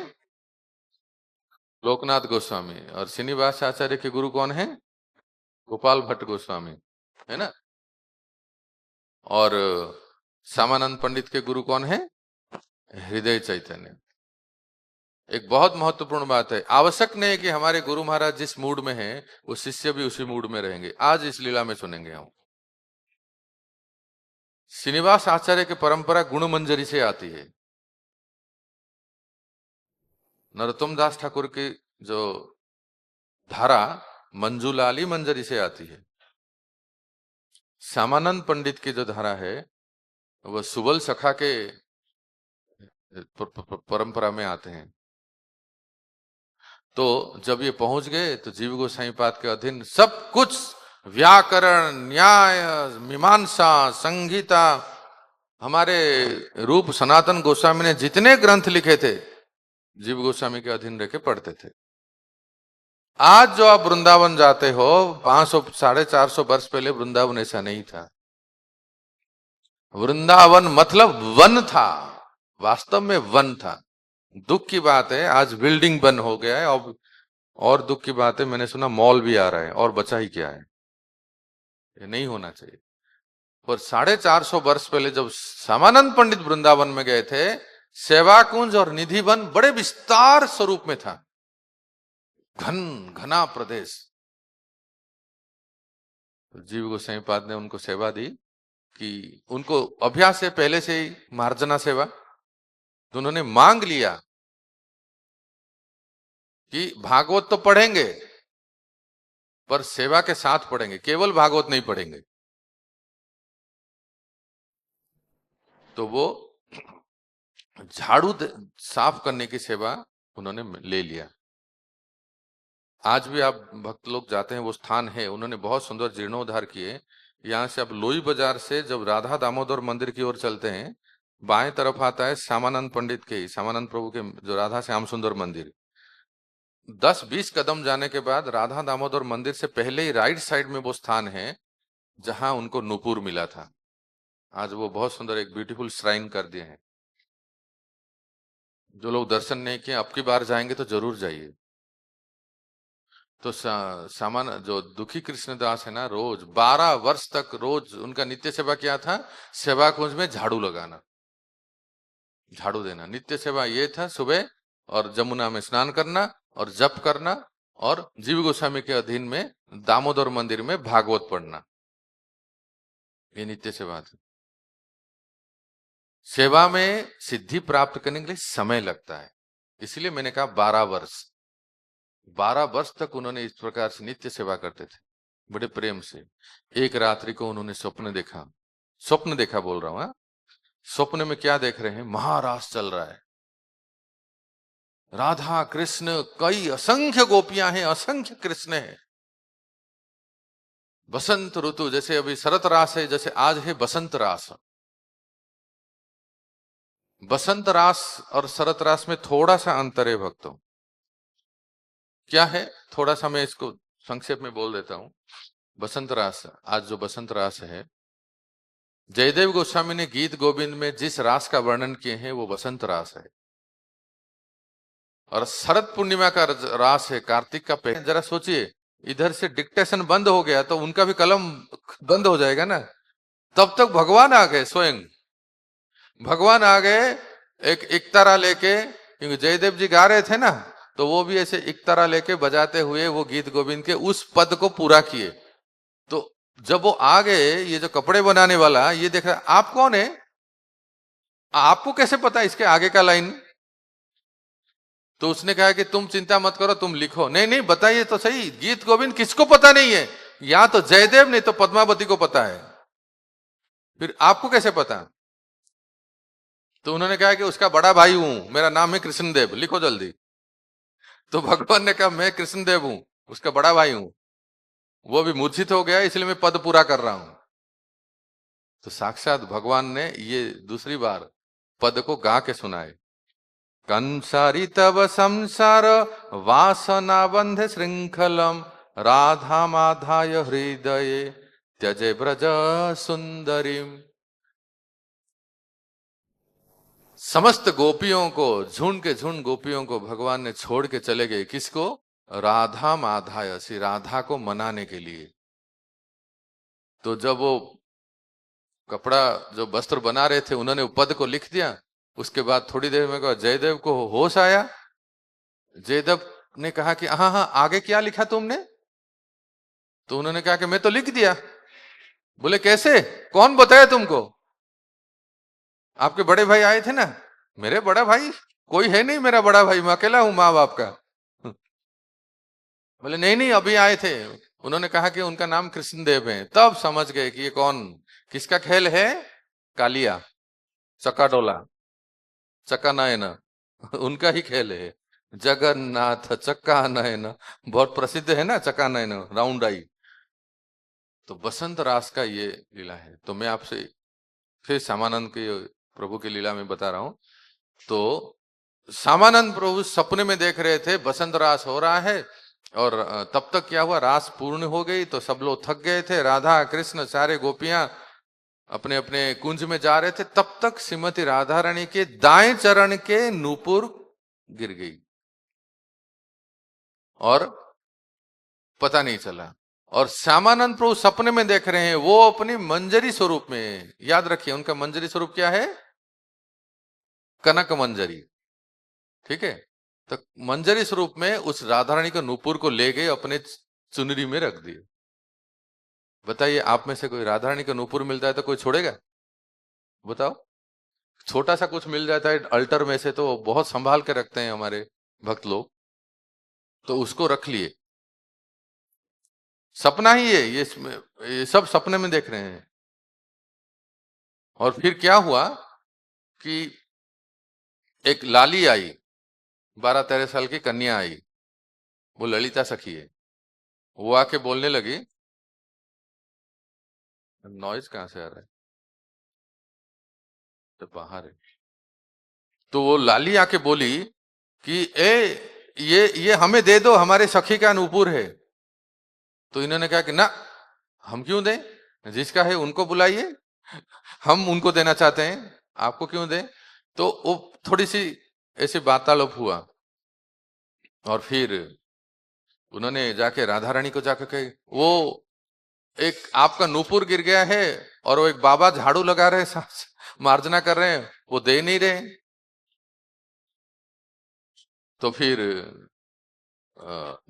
लोकनाथ गोस्वामी। और श्रीनिवास आचार्य के गुरु कौन है? गोपाल भट्ट गोस्वामी, है ना। और श्यामानंद पंडित के गुरु कौन है? हृदय चैतन्य। एक बहुत महत्वपूर्ण बात है, आवश्यक नहीं है कि हमारे गुरु महाराज जिस मूड में हैं वो शिष्य भी उसी मूड में रहेंगे। आज इस लीला में सुनेंगे हम, श्रीनिवास आचार्य की परंपरा गुण मंजरी से आती है। नरोत्तम दास ठाकुर की जो धारा मंजूलाली मंजरी से आती है। श्यामानंद पंडित की जो धारा है वह सुबल सखा के परंपरा में आते हैं। तो जब ये पहुंच गए तो जीव गोसाई पाद के अधीन सब कुछ, व्याकरण, न्याय, मीमांसा, संगीता, हमारे रूप सनातन गोस्वामी ने जितने ग्रंथ लिखे थे जीव गोस्वामी के अधीन रह के पढ़ते थे। आज जो आप वृंदावन जाते हो, 500 450 वर्ष पहले वृंदावन ऐसा नहीं था। वृंदावन मतलब वन था, वास्तव में वन था। दुख की बात है आज बिल्डिंग बन हो गया है, और दुख की बात है मैंने सुना मॉल भी आ रहा है, और बचा ही क्या है। ये नहीं होना चाहिए। पर 450 वर्ष पहले जब श्यामानंद पंडित वृंदावन में गए थे, सेवा कुंज और निधि वन बड़े विस्तार स्वरूप में था, घन घना प्रदेश। तो जीव गोसाई पाद ने उनको सेवा दी कि उनको अभ्यास है पहले से ही मार्जना सेवा, तो उन्होंने मांग लिया कि भागवत तो पढ़ेंगे पर सेवा के साथ पढ़ेंगे, केवल भागवत नहीं पढ़ेंगे। तो वो झाड़ू साफ करने की सेवा उन्होंने ले लिया। आज भी आप भक्त लोग जाते हैं, वो स्थान है, उन्होंने बहुत सुंदर जीर्णोद्धार किए। यहाँ से आप लोई बाजार से जब राधा दामोदर मंदिर की ओर चलते हैं, बाएं तरफ आता है श्यामानंद पंडित के, श्यामानंद प्रभु के जो राधा श्याम सुंदर मंदिर। 10-20 कदम जाने के बाद राधा दामोदर मंदिर से पहले ही राइट साइड में वो स्थान है जहां उनको नूपुर मिला था। आज वो बहुत सुंदर एक ब्यूटीफुल श्राइन कर दिए हैं। जो लोग दर्शन नहीं किए, अब की बार जाएंगे तो जरूर जाइए। तो सामान जो दुखी कृष्णदास है ना, रोज 12 वर्ष तक रोज उनका नित्य सेवा क्या था? सेवा कुंज में झाड़ू लगाना, झाड़ू देना, नित्य सेवा ये था। सुबह और जमुना में स्नान करना और जप करना, और जीव गोस्वामी के अधीन में दामोदर मंदिर में भागवत पढ़ना, ये नित्य सेवा थी। सेवा में सिद्धि प्राप्त करने के लिए समय लगता है, इसलिए मैंने कहा 12 वर्ष। 12 वर्ष तक उन्होंने इस प्रकार से नित्य सेवा करते थे, बड़े प्रेम से। एक रात्रि को उन्होंने स्वप्न देखा, स्वप्न देखा बोल रहा हूं, स्वप्न में क्या देख रहे हैं? महारास चल रहा है, राधा कृष्ण कई असंख्य गोपियां हैं, असंख्य कृष्ण है। बसंत ऋतु, जैसे अभी शरत रास है, जैसे आज है बसंत रास। बसंत रास और शरत रास में थोड़ा सा अंतर है भक्तों। क्या है, थोड़ा सा मैं इसको संक्षेप में बोल देता हूं। बसंत रास, आज जो बसंत रास है, जयदेव गोस्वामी ने गीत गोविंद में जिस रास का वर्णन किए हैं वो बसंत रास है। और शरद पूर्णिमा का रास है, कार्तिक का पहले। जरा सोचिए, इधर से डिक्टेशन बंद हो गया तो उनका भी कलम बंद हो जाएगा ना। तब तक भगवान आ गए, स्वयं भगवान आ गए एक इकतारा लेके, क्योंकि जयदेव जी गा रहे थे ना, तो वो भी ऐसे इकतारा लेके बजाते हुए वो गीत गोविंद के उस पद को पूरा किए। तो जब वो आ गए, ये जो कपड़े बनाने वाला ये देख रहा, आप कौन है, आपको कैसे पता इसके आगे का लाइन। तो उसने कहा कि तुम चिंता मत करो, तुम लिखो। नहीं नहीं, बताइए तो सही, गीत गोविंद किसको पता नहीं है, या तो जयदेव नहीं तो पद्मावती को पता है, फिर आपको कैसे पता। तो उन्होंने कहा कि उसका बड़ा भाई हूं, मेरा नाम है कृष्णदेव, लिखो जल्दी। तो भगवान ने कहा मैं कृष्णदेव हूं, उसका बड़ा भाई हूं। वो भी मूर्छित हो गया, इसलिए मैं पद पूरा कर रहा हूं। तो साक्षात भगवान ने ये दूसरी बार पद को गा के सुनाए। कंसारी तव संसार वासना बंध श्रृंखलम, राधा माधाय हृदय त्यजे ब्रज सुंदरीम। समस्त गोपियों को, झुंड के झुंड गोपियों को भगवान ने छोड़ के चले गए, किसको, राधा माधाय, श्री राधा को मनाने के लिए। तो जब वो कपड़ा जो वस्त्र बना रहे थे उन्होंने पद को लिख दिया, उसके बाद थोड़ी देर में कहा, जयदेव को होश आया। जयदेव ने कहा कि हाँ हाँ, आगे क्या लिखा तुमने। तो उन्होंने कहा कि मैं तो लिख दिया। बोले कैसे, कौन बताया तुमको। आपके बड़े भाई आए थे ना। मेरे बड़ा भाई कोई है नहीं, मेरा बड़ा भाई मैं अकेला हूं माँ बाप का। बोले नहीं नहीं, अभी आए थे। उन्होंने कहा कि उनका नाम कृष्णदेव है। तब समझ गए कि ये कौन, किसका खेल है, कालिया, चक्का डोला, चक्का नयन, उनका ही खेल है। जगन्नाथ चक्का नयन, बहुत प्रसिद्ध है ना चक्का नयन, राउंड आई। तो बसंत रास का ये लीला है। तो मैं आपसे फिर श्यामानंद के प्रभु की लीला में बता रहा हूं। तो श्यामानंद प्रभु सपने में देख रहे थे बसंत रास हो रहा है, और तब तक क्या हुआ, रास पूर्ण हो गई तो सब लोग थक गए थे, राधा कृष्ण सारे गोपियां अपने अपने कुंज में जा रहे थे। तब तक श्रीमती राधा रानी के दाएं चरण के नूपुर गिर गई और पता नहीं चला। और श्यामानंद प्रभु सपने में देख रहे हैं, वो अपनी मंजरी स्वरूप में, याद रखिए उनका मंजरी स्वरूप क्या है, कनक मंजरी, ठीक है। तो मंजरी स्वरूप में उस राधा रानी के नूपुर को ले गए, अपने चुनरी में रख दिए। बताइए, आप में से कोई राधा रानी का नूपुर मिलता है तो कोई छोड़ेगा, बताओ। छोटा सा कुछ मिल जाता है अल्टर में से तो बहुत संभाल के रखते हैं हमारे भक्त लोग। तो उसको रख लिए। सपना ही है ये सब सपने में देख रहे हैं। और फिर क्या हुआ कि एक लाली आई, 12-13 साल की कन्या आई, वो ललिता सखी है। वो आके बोलने लगी, नॉइज कहां से आ रहा है, तो बाहर है। तो वो लाली आके बोली कि ये हमें दे दो, हमारे सखी का नूपुर है। तो इन्होंने कहा कि ना, हम क्यों दें, जिसका है उनको बुलाइए, हम उनको देना चाहते हैं, आपको क्यों दें। तो वो थोड़ी सी ऐसे वार्तालाप हुआ। और फिर उन्होंने जाके राधा रानी को जाकर कहे, वो एक आपका नूपुर गिर गया है, और वो एक बाबा झाड़ू लगा रहे हैं, मार्जना कर रहे हैं, वो दे नहीं रहे। तो फिर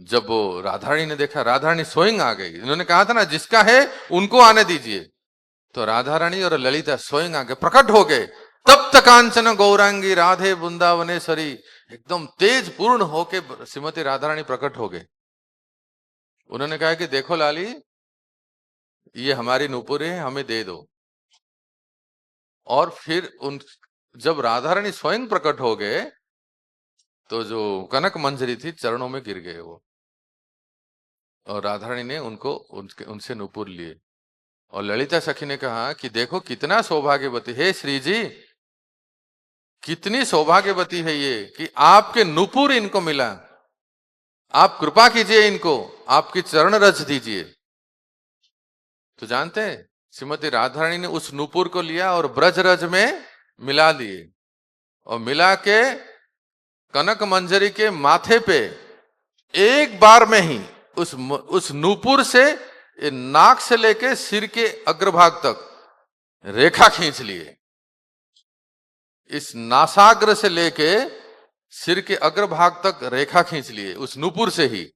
जब वो राधा रानी ने देखा, राधा रानी स्वयं आ गई। इन्होंने कहा था ना जिसका है उनको आने दीजिए। तो राधा रानी और ललिता स्वयं आगे प्रकट हो गए। तब तक कांचन गौरांगी राधे वृंदावनेश्वरी, एकदम तेज पूर्ण होके श्रीमती राधा रानी प्रकट हो गए। उन्होंने कहा कि देखो लाली, ये हमारी नूपुर है, हमें दे दो। और फिर उन जब राधा रानी स्वयं प्रकट हो गए, तो जो कनक मंजरी थी चरणों में गिर गए वो, और राधा रानी ने उनसे नुपुर लिए। और ललिता सखी ने कहा कि देखो कितना सौभाग्यवती है श्री जी, कितनी सौभाग्यवती है ये कि आपके नुपुर इनको मिला। आप कृपा कीजिए, इनको आपकी चरण रज दीजिए। तो जानते हैं श्रीमती राधा रानी ने उस नुपुर को लिया और ब्रज रज में मिला दिए, और मिला के कनक मंजरी के माथे पे एक बार में ही उस नूपुर से नाक से लेके सिर के अग्रभाग तक रेखा खींच लिए। इस नासाग्र से लेके सिर के अग्रभाग तक रेखा खींच लिए उस नूपुर से ही,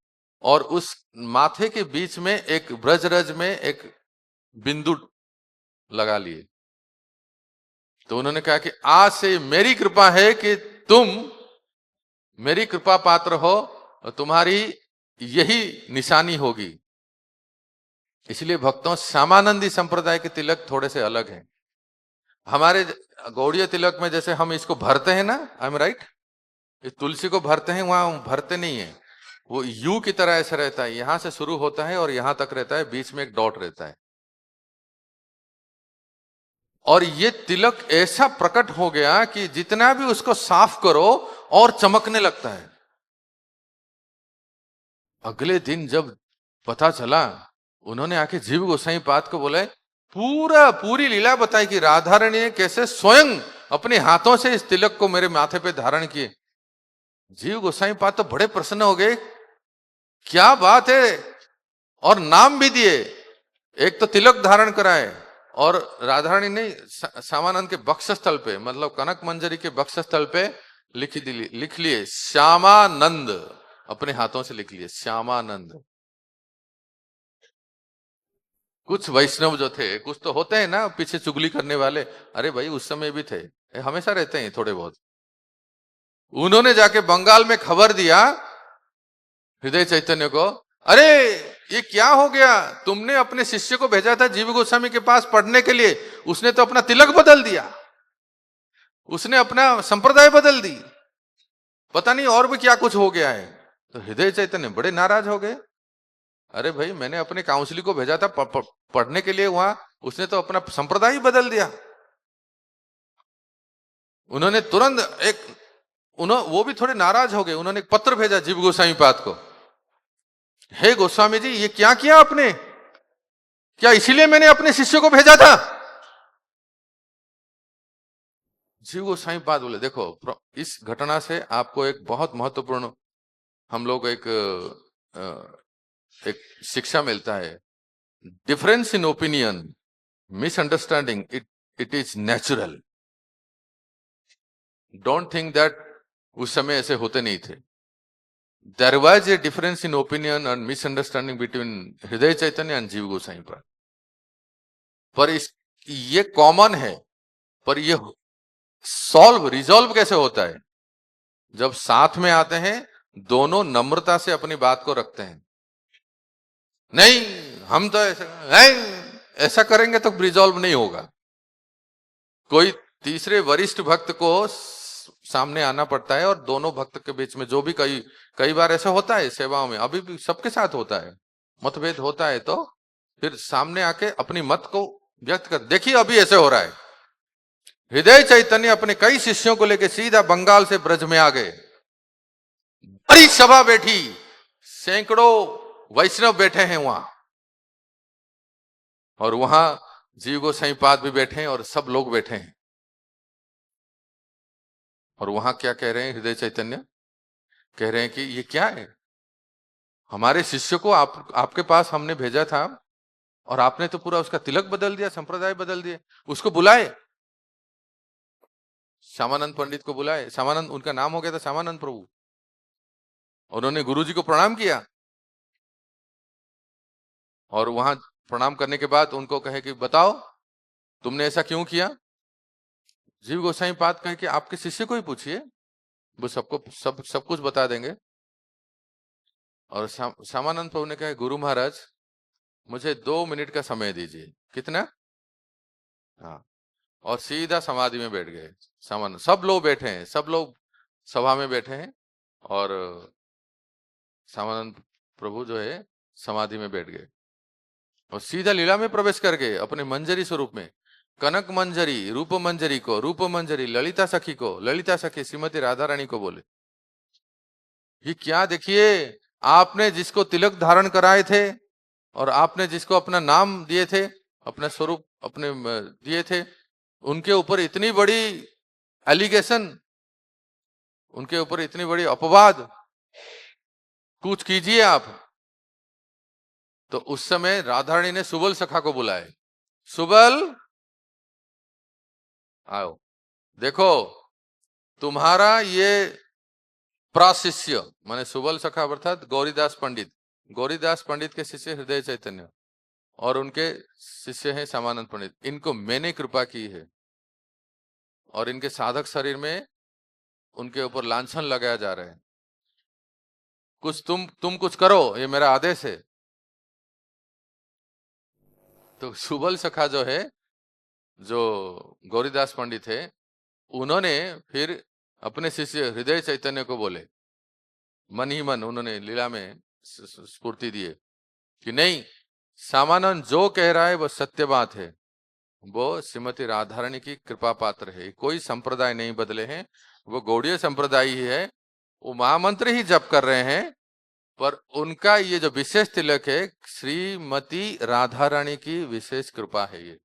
और उस माथे के बीच में एक ब्रजरज में एक बिंदु लगा लिए। तो उन्होंने कहा कि आज से मेरी कृपा है कि तुम मेरी कृपा पात्र हो, और तुम्हारी यही निशानी होगी। इसलिए भक्तों, श्यामानंदी संप्रदाय के तिलक थोड़े से अलग हैं। हमारे गौड़ीय तिलक में जैसे हम इसको भरते हैं ना, आई एम राइट, इस तुलसी को भरते हैं, वहां भरते नहीं है, वो यू की तरह ऐसा रहता है, यहां से शुरू होता है और यहां तक रहता है, बीच में एक डॉट रहता है। और ये तिलक ऐसा प्रकट हो गया कि जितना भी उसको साफ करो और चमकने लगता है। अगले दिन जब पता चला, उन्होंने आके जीव गोसाई पाद को बोला, पूरी लीला बताई कि राधा रानी ने कैसे स्वयं अपने हाथों से इस तिलक को मेरे माथे पे धारण किए। जीव गोसाई पाद तो बड़े प्रसन्न हो गए, क्या बात है, और नाम भी दिए। एक तो तिलक धारण कराए, और राधा रानी ने श्यामानंद के बक्षस्थल पे, मतलब कनक मंजरी के बक्षस्थल पे लिख लिए श्यामानंद, अपने हाथों से लिख लिए श्यामानंद। कुछ वैष्णव जो थे, कुछ तो होते हैं ना पीछे चुगली करने वाले, अरे भाई उस समय भी थे, हमेशा रहते हैं थोड़े बहुत। उन्होंने जाके बंगाल में खबर दिया हृदय चैतन्य को, अरे ये क्या हो गया, तुमने अपने शिष्य को भेजा था जीव गोस्वामी के पास पढ़ने के लिए, उसने तो अपना तिलक बदल दिया, उसने अपना संप्रदाय बदल दी, पता नहीं और भी क्या कुछ हो गया है। तो हृदय चैतन्य बड़े नाराज हो गए, अरे भाई मैंने अपने काउंसलिंग को भेजा था पढ़ने के लिए वहां, उसने तो अपना संप्रदाय ही बदल दिया। उन्होंने तुरंत वो भी थोड़े नाराज हो गए, उन्होंने एक पत्र भेजा जीव गोस्वामी पाद को, हे गोस्वामी जी ये क्या किया आपने, क्या इसीलिए मैंने अपने शिष्य को भेजा था। जीव गोस्वामी पाद बोले, देखो इस घटना से आपको एक बहुत महत्वपूर्ण हम लोग एक शिक्षा मिलता है। Difference in opinion, misunderstanding, it is natural. Don't think that उस समय ऐसे होते नहीं थे। There was a difference in opinion and misunderstanding between Hridaya Chaitanya and जीव गोसाई पाद, पर ये कॉमन है, पर ये रिजॉल्व कैसे होता है, जब साथ में आते हैं, दोनों नम्रता से अपनी बात को रखते हैं। नहीं हम तो ऐसा करेंगे तो रिजॉल्व नहीं होगा। कोई तीसरे वरिष्ठ भक्त को सामने आना पड़ता है, और दोनों भक्त के बीच में जो भी कई बार ऐसा होता है सेवाओं में, अभी भी सबके साथ होता है, मतभेद होता है, तो फिर सामने आके अपनी मत को व्यक्त कर। देखिए अभी ऐसे हो रहा है, हृदय चैतन्य अपने कई शिष्यों को लेकर सीधा बंगाल से ब्रज में आ गए, बड़ी सभा बैठी, सैकड़ों वैष्णव बैठे हैं वहां, और वहां जीव गोसाई पाद भी बैठे हैं और सब लोग बैठे हैं। और वहां क्या कह रहे हैं हृदय चैतन्य, कह रहे हैं कि ये क्या है, हमारे शिष्य को आपके पास हमने भेजा था, और आपने तो पूरा उसका तिलक बदल दिया, संप्रदाय बदल दिए। उसको बुलाए, श्यामानंद पंडित को बुलाए, श्यामानंद उनका नाम हो गया था, श्यामानंद प्रभु। उन्होंने गुरुजी को प्रणाम किया, और वहां प्रणाम करने के बाद उनको कहे कि बताओ तुमने ऐसा क्यों किया। जीव गोसाई पाद कहे कि आपके शिष्य को ही पूछिए, वो सबको सब कुछ बता देंगे। और श्यामानंद प्रभु ने कहा, गुरु महाराज मुझे 2 मिनट का समय दीजिए। कितना? हाँ। और सीधा समाधि में बैठ गए। श्यामानंद, सब लोग बैठे हैं, सब लोग सभा में बैठे हैं, और श्यामानंद प्रभु जो है समाधि में बैठ गए और सीधा लीला में प्रवेश कर गए अपने मंजरी स्वरूप में। कनक मंजरी रूप मंजरी को रूप मंजरी, ललिता सखी को ललिता सखी, श्रीमती राधा रानी को बोले। ये क्या देखिए, आपने जिसको तिलक धारण कराए थे और आपने जिसको अपना नाम दिए थे, अपना स्वरूप अपने दिए थे, उनके ऊपर इतनी बड़ी एलिगेशन, उनके ऊपर इतनी बड़ी अपवाद, कुछ कीजिए आप। तो उस समय राधा रानी ने सुबल सखा को बुलाए, सुबल आओ, देखो तुम्हारा ये प्राशिष्य, माने सुबल सखा अर्थात गौरीदास पंडित, गौरीदास पंडित के शिष्य हृदय चैतन्य और उनके शिष्य हैं श्यामानंद पंडित, इनको मैंने कृपा की है और इनके साधक शरीर में उनके ऊपर लांछन लगाया जा रहा है, कुछ तुम कुछ करो, ये मेरा आदेश है। तो सुबल सखा जो है, जो गौरीदास पंडित है, उन्होंने फिर अपने शिष्य हृदय चैतन्य को बोले, मन ही मन उन्होंने लीला में स्फूर्ति दिए कि नहीं, श्यामानंद जो कह रहा है वो सत्य बात है, वो श्रीमती राधा रानी की कृपा पात्र है, कोई संप्रदाय नहीं बदले हैं, वो गौड़ीय संप्रदाय ही है, वो महामंत्र ही जप कर रहे हैं, पर उनका ये जो विशेष तिलक है श्रीमती राधा रानी की विशेष कृपा है। ये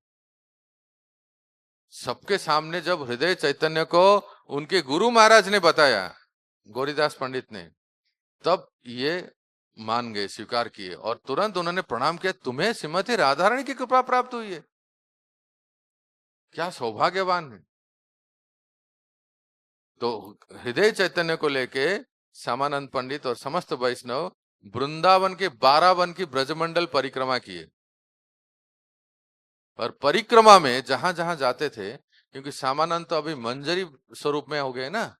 सबके सामने जब हृदय चैतन्य को उनके गुरु महाराज ने बताया, गौरीदास पंडित ने, तब ये मान गए, स्वीकार किए और तुरंत उन्होंने प्रणाम किया, तुम्हें श्रीमती राधा रानी की कृपा प्राप्त हुई है, क्या सौभाग्यवान है। तो हृदय चैतन्य को लेके श्यामानंद पंडित और समस्त वैष्णव वृंदावन के 12 वन की ब्रजमंडल परिक्रमा किए। और परिक्रमा में जहां जहां जाते थे, क्योंकि श्यामानंद तो अभी मंजरी स्वरूप में हो गए ना,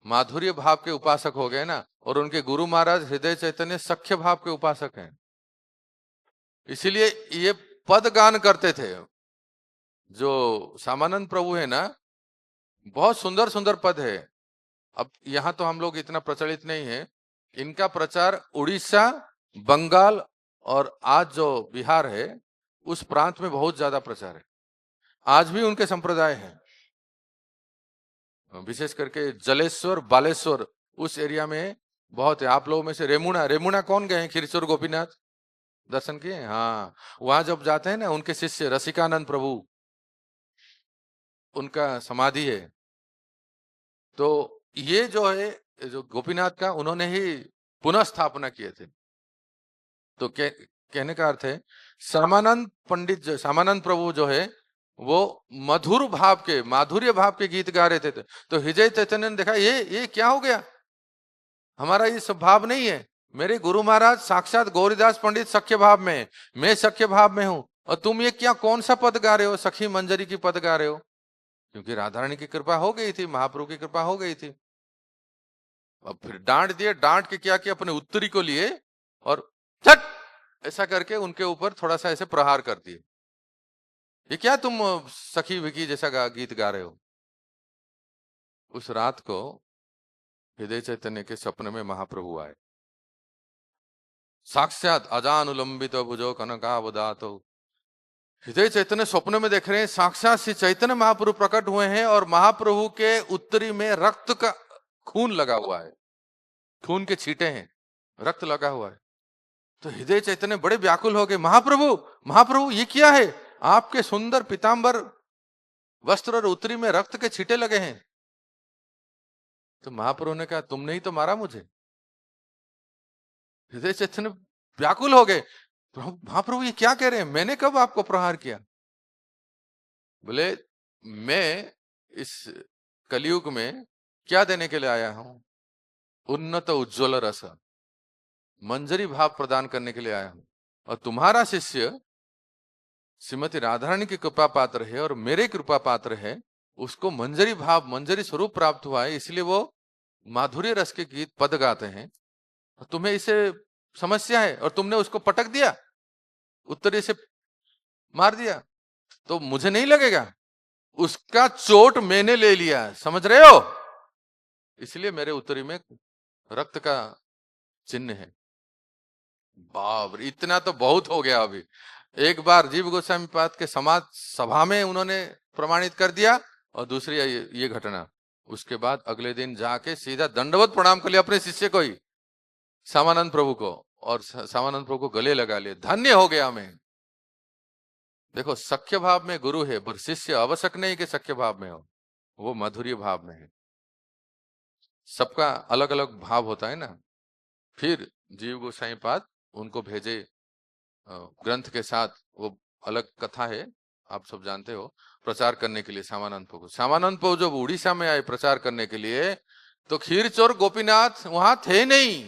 माधुर्य भाव के उपासक हो गए ना, और उनके गुरु महाराज हृदय चैतन्य सख्य भाव के उपासक हैं, इसीलिए ये पद गान करते थे। जो श्यामानंद प्रभु है ना, बहुत सुंदर सुंदर पद है। अब यहां तो हम लोग इतना प्रचलित नहीं है, इनका प्रचार उड़ीसा, बंगाल और आज जो बिहार है उस प्रांत में बहुत ज्यादा प्रचार है, आज भी उनके संप्रदाय हैं, विशेष करके जलेश्वर बालेश्वर उस एरिया में बहुत है। आप लोगों में से रेमुणा, रेमुणा कौन गए हैं? खीरचोर गोपीनाथ दर्शन किए? हाँ, वहां जब जाते हैं ना, उनके शिष्य रसिकानंद प्रभु, उनका समाधि है। तो ये जो है, जो गोपीनाथ का, उन्होंने ही पुनः स्थापना किए थे। तो कहने का अर्थ है, श्यामानंद पंडित जो, श्यामानंद प्रभु जो है, वो मधुर भाव के, माधुर्य भाव के गीत गा रहे थे। तो हृदय चैतन्य ने देखा, ये क्या हो गया, हमारा ये सब भाव नहीं है, मेरे गुरु महाराज साक्षात गौरीदास पंडित सख्य भाव में, मैं सख्य भाव में हूं, और तुम ये क्या कौन सा पद गा रहे हो, सखी मंजरी की पद गा रहे हो। क्योंकि राधा रानी की कृपा हो गई थी, महाप्रभु की कृपा हो गई थी। अब फिर डांट दिए, डांट के क्या किया, अपने उत्तरी को लिए और छट ऐसा करके उनके ऊपर थोड़ा सा ऐसे प्रहार कर दिए, ये क्या तुम सखी विकी जैसा गीत गा रहे हो। उस रात को हृदय चैतन्य के सपने में महाप्रभु आए, साक्षात अजानुलंबित भुजो कनकावदातो। हृदय चैतन्य स्वप्न में देख रहे हैं, साक्षात श्री चैतन्य महाप्रभु प्रकट हुए हैं और महाप्रभु के उत्तरी में रक्त का खून लगा हुआ है, खून के छींटे हैं, रक्त लगा हुआ है। तो हृदय चैतन्य बड़े व्याकुल हो गए, महाप्रभु महाप्रभु ये क्या है, आपके सुंदर पीतांबर वस्त्र और उत्तरी में रक्त के छींटे लगे हैं। तो महाप्रभु ने कहा, तुमने ही तो मारा मुझे। हृदय चैतन्य व्याकुल हो गए, महाप्रभु ये क्या कह रहे हैं, मैंने कब आपको प्रहार किया। बोले, मैं इस कलयुग में क्या देने के लिए आया हूं, उन्नत उज्ज्वल रस, मंजरी भाव प्रदान करने के लिए आया हूं, और तुम्हारा शिष्य श्रीमती राधा रानी की कृपा पात्र है और मेरे कृपा पात्र है, उसको मंजरी भाव, मंजरी स्वरूप प्राप्त हुआ है, इसलिए वो माधुर्य रस के गीत पद गाते हैं, और तुम्हें इसे समस्या है और तुमने उसको पटक दिया, उत्तरी से मार दिया, तो मुझे नहीं लगेगा, उसका चोट मैंने ले लिया, समझ रहे हो, इसलिए मेरे उत्तरी में रक्त का चिन्ह है। बाप रे, इतना तो बहुत हो गया। अभी एक बार जीव गोस्वामी पाद के समाज सभा में उन्होंने प्रमाणित कर दिया, और दूसरी ये घटना। उसके बाद अगले दिन जाके सीधा दंडवत प्रणाम कर लिया अपने शिष्य को ही, श्यामानंद प्रभु को, और श्यामानंद प्रभु को गले लगा लिए, धन्य हो गया मैं। देखो, सख्य भाव में गुरु है, पर शिष्य आवश्यक नहीं कि सख्य भाव में हो, वो माधुर्य भाव में है। सबका अलग अलग भाव होता है ना। फिर जीव गोसाई पाद उनको भेजे ग्रंथ के साथ, वो अलग कथा है, आप सब जानते हो, प्रचार करने के लिए श्यामानंद प्रभु। श्यामानंद प्रभु जब उड़ीसा में आए प्रचार करने के लिए, तो खीरचोर गोपीनाथ वहां थे नहीं।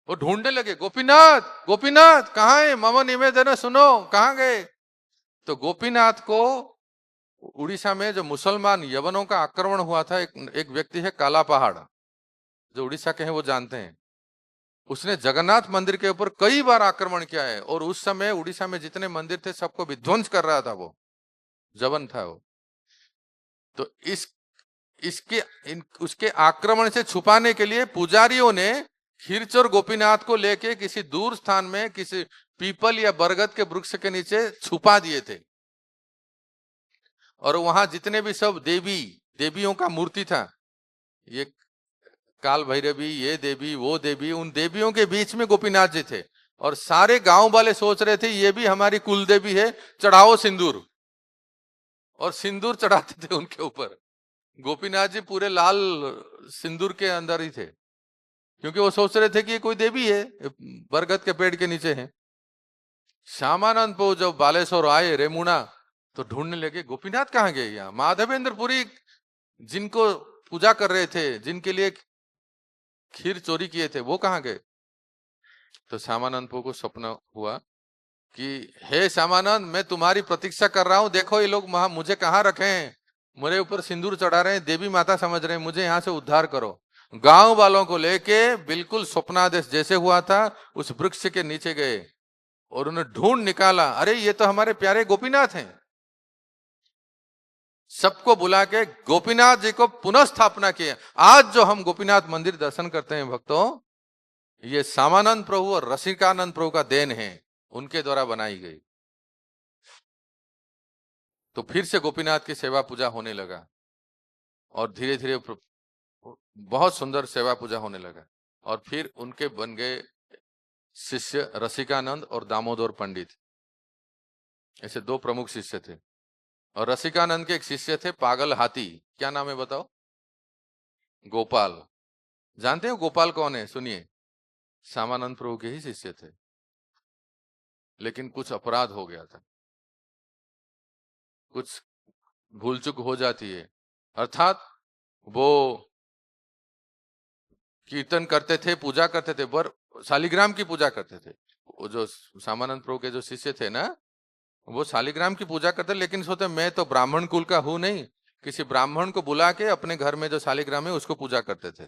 वो ढूंढने लगे, गोपीनाथ गोपीनाथ कहाँ है, मम निवेदन सुनो, कहाँ गए। तो गोपीनाथ को उड़ीसा में जो मुसलमान यवनों का आक्रमण हुआ था, एक व्यक्ति है काला पहाड़, जो उड़ीसा के हैं वो जानते हैं। उसने जगन्नाथ मंदिर के ऊपर कई बार आक्रमण किया है, और उस समय उड़ीसा में जितने मंदिर थे सबको विध्वंस कर रहा था, वो जवन था वो। तो उसके आक्रमण से छुपाने के लिए पुजारियों ने खीरचोर गोपीनाथ को लेके किसी दूर स्थान में किसी पीपल या बरगद के वृक्ष के नीचे छुपा दिए थे। और वहां जितने भी सब देवियों का मूर्ति था, ये काल भैरवी, ये देवी, वो देवी, उन देवियों के बीच में गोपीनाथ जी थे। और सारे गांव वाले सोच रहे थे ये भी हमारी कुल देवी है, चढ़ाओ सिंदूर, और सिंदूर चढ़ाते थे उनके ऊपर। गोपीनाथ जी पूरे लाल सिंदूर के अंदर ही थे, क्योंकि वो सोच रहे थे कि ये कोई देवी है, बरगद के पेड़ के नीचे है। श्यामानंद प्रभु जब बालेश्वर आए, रेमुणा, तो ढूंढने लगे गोपीनाथ कहाँ गए। यहाँ माधवेंद्र पुरी जिनको पूजा कर रहे थे, जिनके लिए खीर चोरी किए थे, वो कहाँ गए। तो श्यामानंद प्रभु को स्वप्न हुआ कि हे श्यामानंद, मैं तुम्हारी प्रतीक्षा कर रहा हूं, देखो ये लोग मुझे कहाँ रखे हैं, मेरे ऊपर सिंदूर चढ़ा रहे हैं, देवी माता समझ रहे हैं, मुझे यहाँ से उद्धार करो। गांव वालों को लेके बिल्कुल स्वप्नादेश जैसे हुआ था, उस वृक्ष के नीचे गए और उन्हें ढूंढ निकाला। अरे ये तो हमारे प्यारे गोपीनाथ हैं। सबको बुला के गोपीनाथ जी को पुनः स्थापना किए। आज जो हम गोपीनाथ मंदिर दर्शन करते हैं भक्तों, ये श्यामानंद प्रभु और रसिकानंद प्रभु का देन है, उनके द्वारा बनाई गई। तो फिर से गोपीनाथ की सेवा पूजा होने लगा, और धीरे धीरे बहुत सुंदर सेवा पूजा होने लगा। और फिर उनके बन गए शिष्य रसिकानंद और दामोदर पंडित, ऐसे दो प्रमुख शिष्य थे। और रसिकानंद के एक शिष्य थे पागल हाथी, क्या नाम है बताओ। गोपाल। जानते हो गोपाल कौन है, सुनिए। श्यामानंद प्रभु के ही शिष्य थे, लेकिन कुछ अपराध हो गया था, कुछ भूल चूक हो जाती है। अर्थात वो कीर्तन करते थे, पूजा करते थे, पर शालिग्राम की पूजा करते थे। वो जो श्यामानंद प्रभु के जो शिष्य थे ना, वो शालिग्राम की पूजा करते, लेकिन सोचते मैं तो ब्राह्मण कुल का हूं नहीं, किसी ब्राह्मण को बुला के अपने घर में जो शालिग्राम है उसको पूजा करते थे।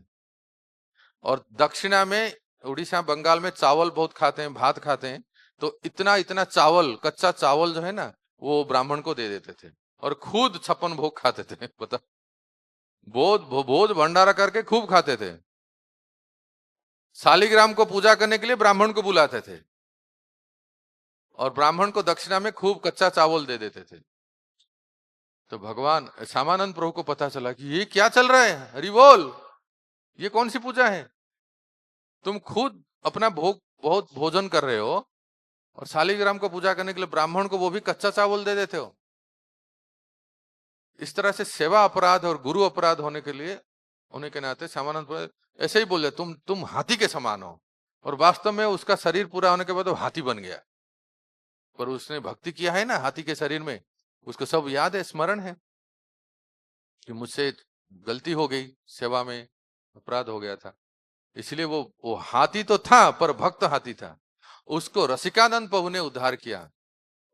और दक्षिणा में उड़ीसा बंगाल में चावल बहुत खाते हैं, भात खाते हैं, तो इतना इतना चावल, कच्चा चावल जो है ना, वो ब्राह्मण को दे देते थे, और खुद 56 भोग खाते थे। पता, भोज भंडारा करके खूब खाते थे। शालिग्राम को पूजा करने के लिए ब्राह्मण को बुलाते थे, और ब्राह्मण को दक्षिणा में खूब कच्चा चावल दे देते थे। तो भगवान श्यामानंद प्रभु को पता चला कि ये क्या चल रहा है, हरि बोल, ये कौन सी पूजा है। तुम खुद अपना बहुत भोजन कर रहे हो, और शालिग्राम को पूजा करने के लिए ब्राह्मण को वो भी कच्चा चावल दे देते हो। इस तरह से सेवा अपराध और गुरु अपराध होने के लिए, होने के नाते श्यामानंद प्रभु ऐसे ही बोले, तुम हाथी के समान हो। और वास्तव में उसका शरीर पूरा होने के बाद वो हाथी बन गया, पर उसने भक्ति किया है ना हाथी के शरीर में, उसको सब याद है, स्मरण है कि मुझसे गलती हो गई, सेवा में अपराध हो गया था। इसलिए वो हाथी तो था, पर भक्त हाथी था। उसको रसिकानंद प्रभु ने उद्धार किया,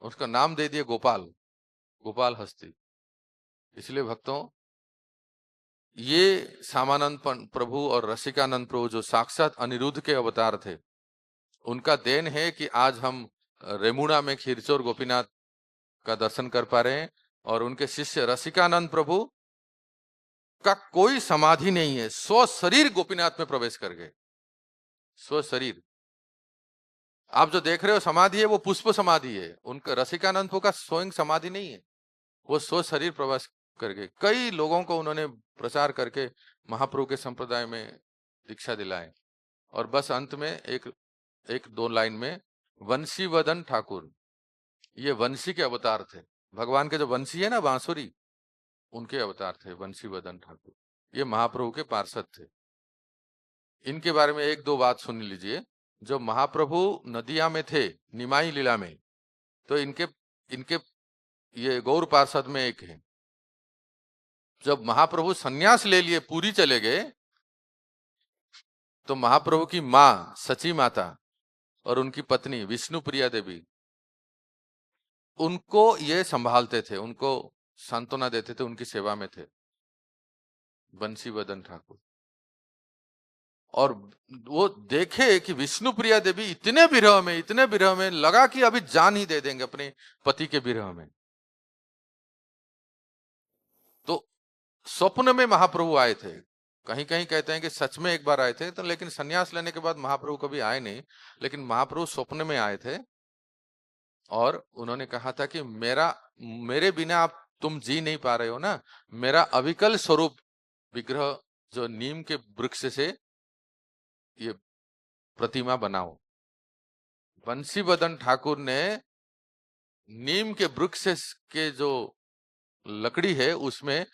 उसका नाम दे दिया गोपाल, गोपाल हस्ती। इसलिए भक्तों, ये श्यामानंद प्रभु और रसिकानंद प्रभु जो साक्षात अनिरुद्ध के अवतार थे, उनका देन है कि आज हम रेमुणा में खीरचोर गोपीनाथ का दर्शन कर पा रहे हैं। और उनके शिष्य रसिकानंद प्रभु का कोई समाधि नहीं है, स्व शरीर गोपीनाथ में प्रवेश कर गए। स्व शरीर आप जो देख रहे हो समाधि है, वो पुष्प समाधि है, उनका रसिकानंद का स्वयं समाधि नहीं है, वो स्व शरीर प्रवेश कर गए। कई लोगों को उन्होंने प्रचार करके महाप्रभु के संप्रदाय में दीक्षा दिलाए। और बस अंत में एक दो लाइन में, वंशीवदन ठाकुर, ये वंशी के अवतार थे, भगवान के जो वंशी है ना बांसुरी, उनके अवतार थे वंशीवदन ठाकुर। ये महाप्रभु के पार्षद थे। इनके बारे में एक दो बात सुन लीजिए। जो महाप्रभु नदिया में थे निमाई लीला में, तो इनके इनके ये गौर पार्षद में एक है। जब महाप्रभु सन्यास ले लिए, पूरी चले गए, तो महाप्रभु की मां सची माता और उनकी पत्नी विष्णु प्रिया देवी उनको ये संभालते थे, उनको सांत्वना देते थे, उनकी सेवा में थे बंशीवदन ठाकुर। और वो देखे कि विष्णु प्रिया देवी इतने विरह में लगा कि अभी जान ही दे देंगे अपने पति के विरह में। तो स्वप्न में महाप्रभु आए थे, कहीं कहीं कहते हैं कि सच में एक बार आए थे, तो लेकिन सन्यास लेने के बाद महाप्रभु कभी आए नहीं, लेकिन महाप्रभु स्वप्न में आए थे और उन्होंने कहा था कि मेरे बिना आप तुम जी नहीं पा रहे हो ना, मेरा अविकल स्वरूप विग्रह जो नीम के वृक्ष से ये प्रतिमा बनाओ। बंशीवदन ठाकुर ने नीम के वृक्ष के जो लकड़ी है उसमें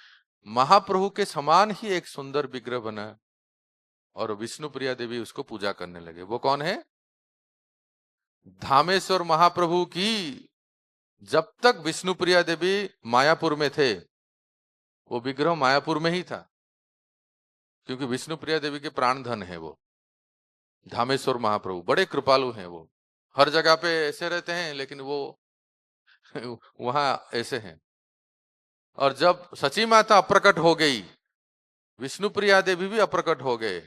महाप्रभु के समान ही एक सुंदर विग्रह बना और विष्णु प्रिया देवी उसको पूजा करने लगे। वो कौन है? धामेश्वर महाप्रभु की। जब तक विष्णु प्रिया देवी मायापुर में थे, वो विग्रह मायापुर में ही था, क्योंकि विष्णु प्रिया देवी के प्राण धन है वो। धामेश्वर महाप्रभु बड़े कृपालु हैं, वो हर जगह पे ऐसे रहते हैं, लेकिन वो वहां ऐसे हैं। और जब सची माता अप्रकट हो गई, विष्णु प्रिया देवी भी अप्रकट हो गए,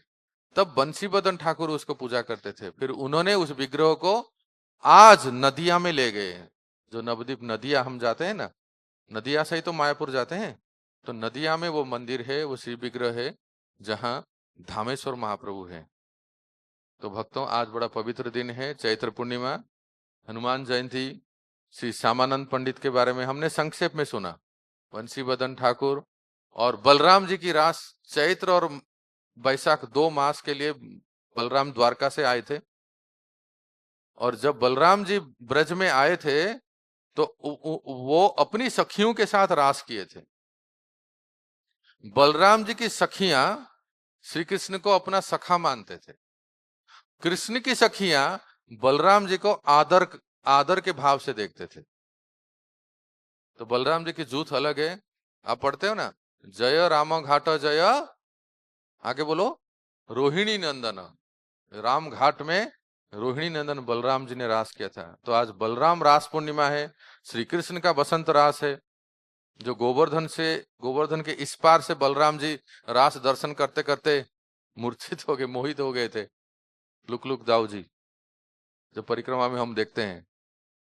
तब बंशीवदन ठाकुर उसको पूजा करते थे। फिर उन्होंने उस विग्रह को आज नदिया में ले गए। जो नवद्वीप नदिया हम जाते हैं ना, नदिया से ही तो मायापुर जाते हैं, तो नदिया में वो मंदिर है, वो शिव विग्रह है जहां धामेश्वर महाप्रभु है। तो भक्तों, आज बड़ा पवित्र दिन है, चैत्र पूर्णिमा, हनुमान जयंती। श्री श्यामानंद पंडित के बारे में हमने संक्षेप में सुना। बंशीवदन ठाकुर और बलराम जी की रास चैत्र और बैसाख 2 मास के लिए बलराम द्वारका से आए थे। और जब बलराम जी ब्रज में आए थे तो वो अपनी सखियों के साथ रास किए थे। बलराम जी की सखियां श्री कृष्ण को अपना सखा मानते थे। कृष्ण की सखियां बलराम जी को आदर के भाव से देखते थे। तो बलराम जी की जूथ अलग है। आप पढ़ते हो ना, जय राम घाट जय, आगे बोलो, रोहिणी नंदन। राम घाट में रोहिणी नंदन बलराम जी ने रास किया था। तो आज बलराम रास पूर्णिमा है, श्री कृष्ण का बसंत रास है। जो गोवर्धन के इस पार से बलराम जी रास दर्शन करते करते मूर्छित हो गए, मोहित हो गए थे। लुक दाऊ जी जो परिक्रमा में हम देखते हैं,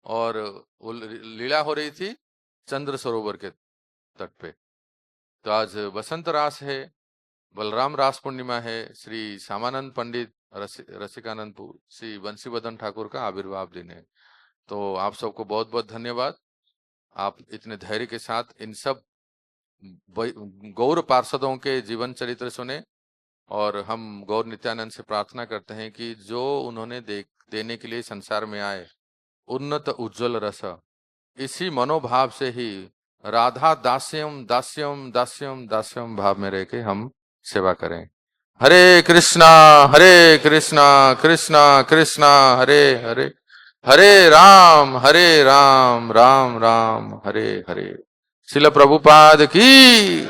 और वो लीला हो रही थी चंद्र सरोवर के तट पे। तो आज बसंत रास है, बलराम रास पूर्णिमा है, श्री श्यामानंद पंडित रसिकानंद श्री बंशीवदन ठाकुर का आविर्भाव दिन है। तो आप सबको बहुत बहुत धन्यवाद। आप इतने धैर्य के साथ इन सब गौर पार्षदों के जीवन चरित्र सुने, और हम गौर नित्यानंद से प्रार्थना करते हैं कि जो उन्होंने देने के लिए संसार में आए, उन्नत उज्जवल रस, इसी मनोभाव से ही राधा दास्यम दास्यम दास्यम दास्यम भाव में रह के हम सेवा करें। हरे कृष्णा कृष्णा कृष्णा हरे हरे, हरे राम राम राम हरे हरे। श्रील प्रभुपाद की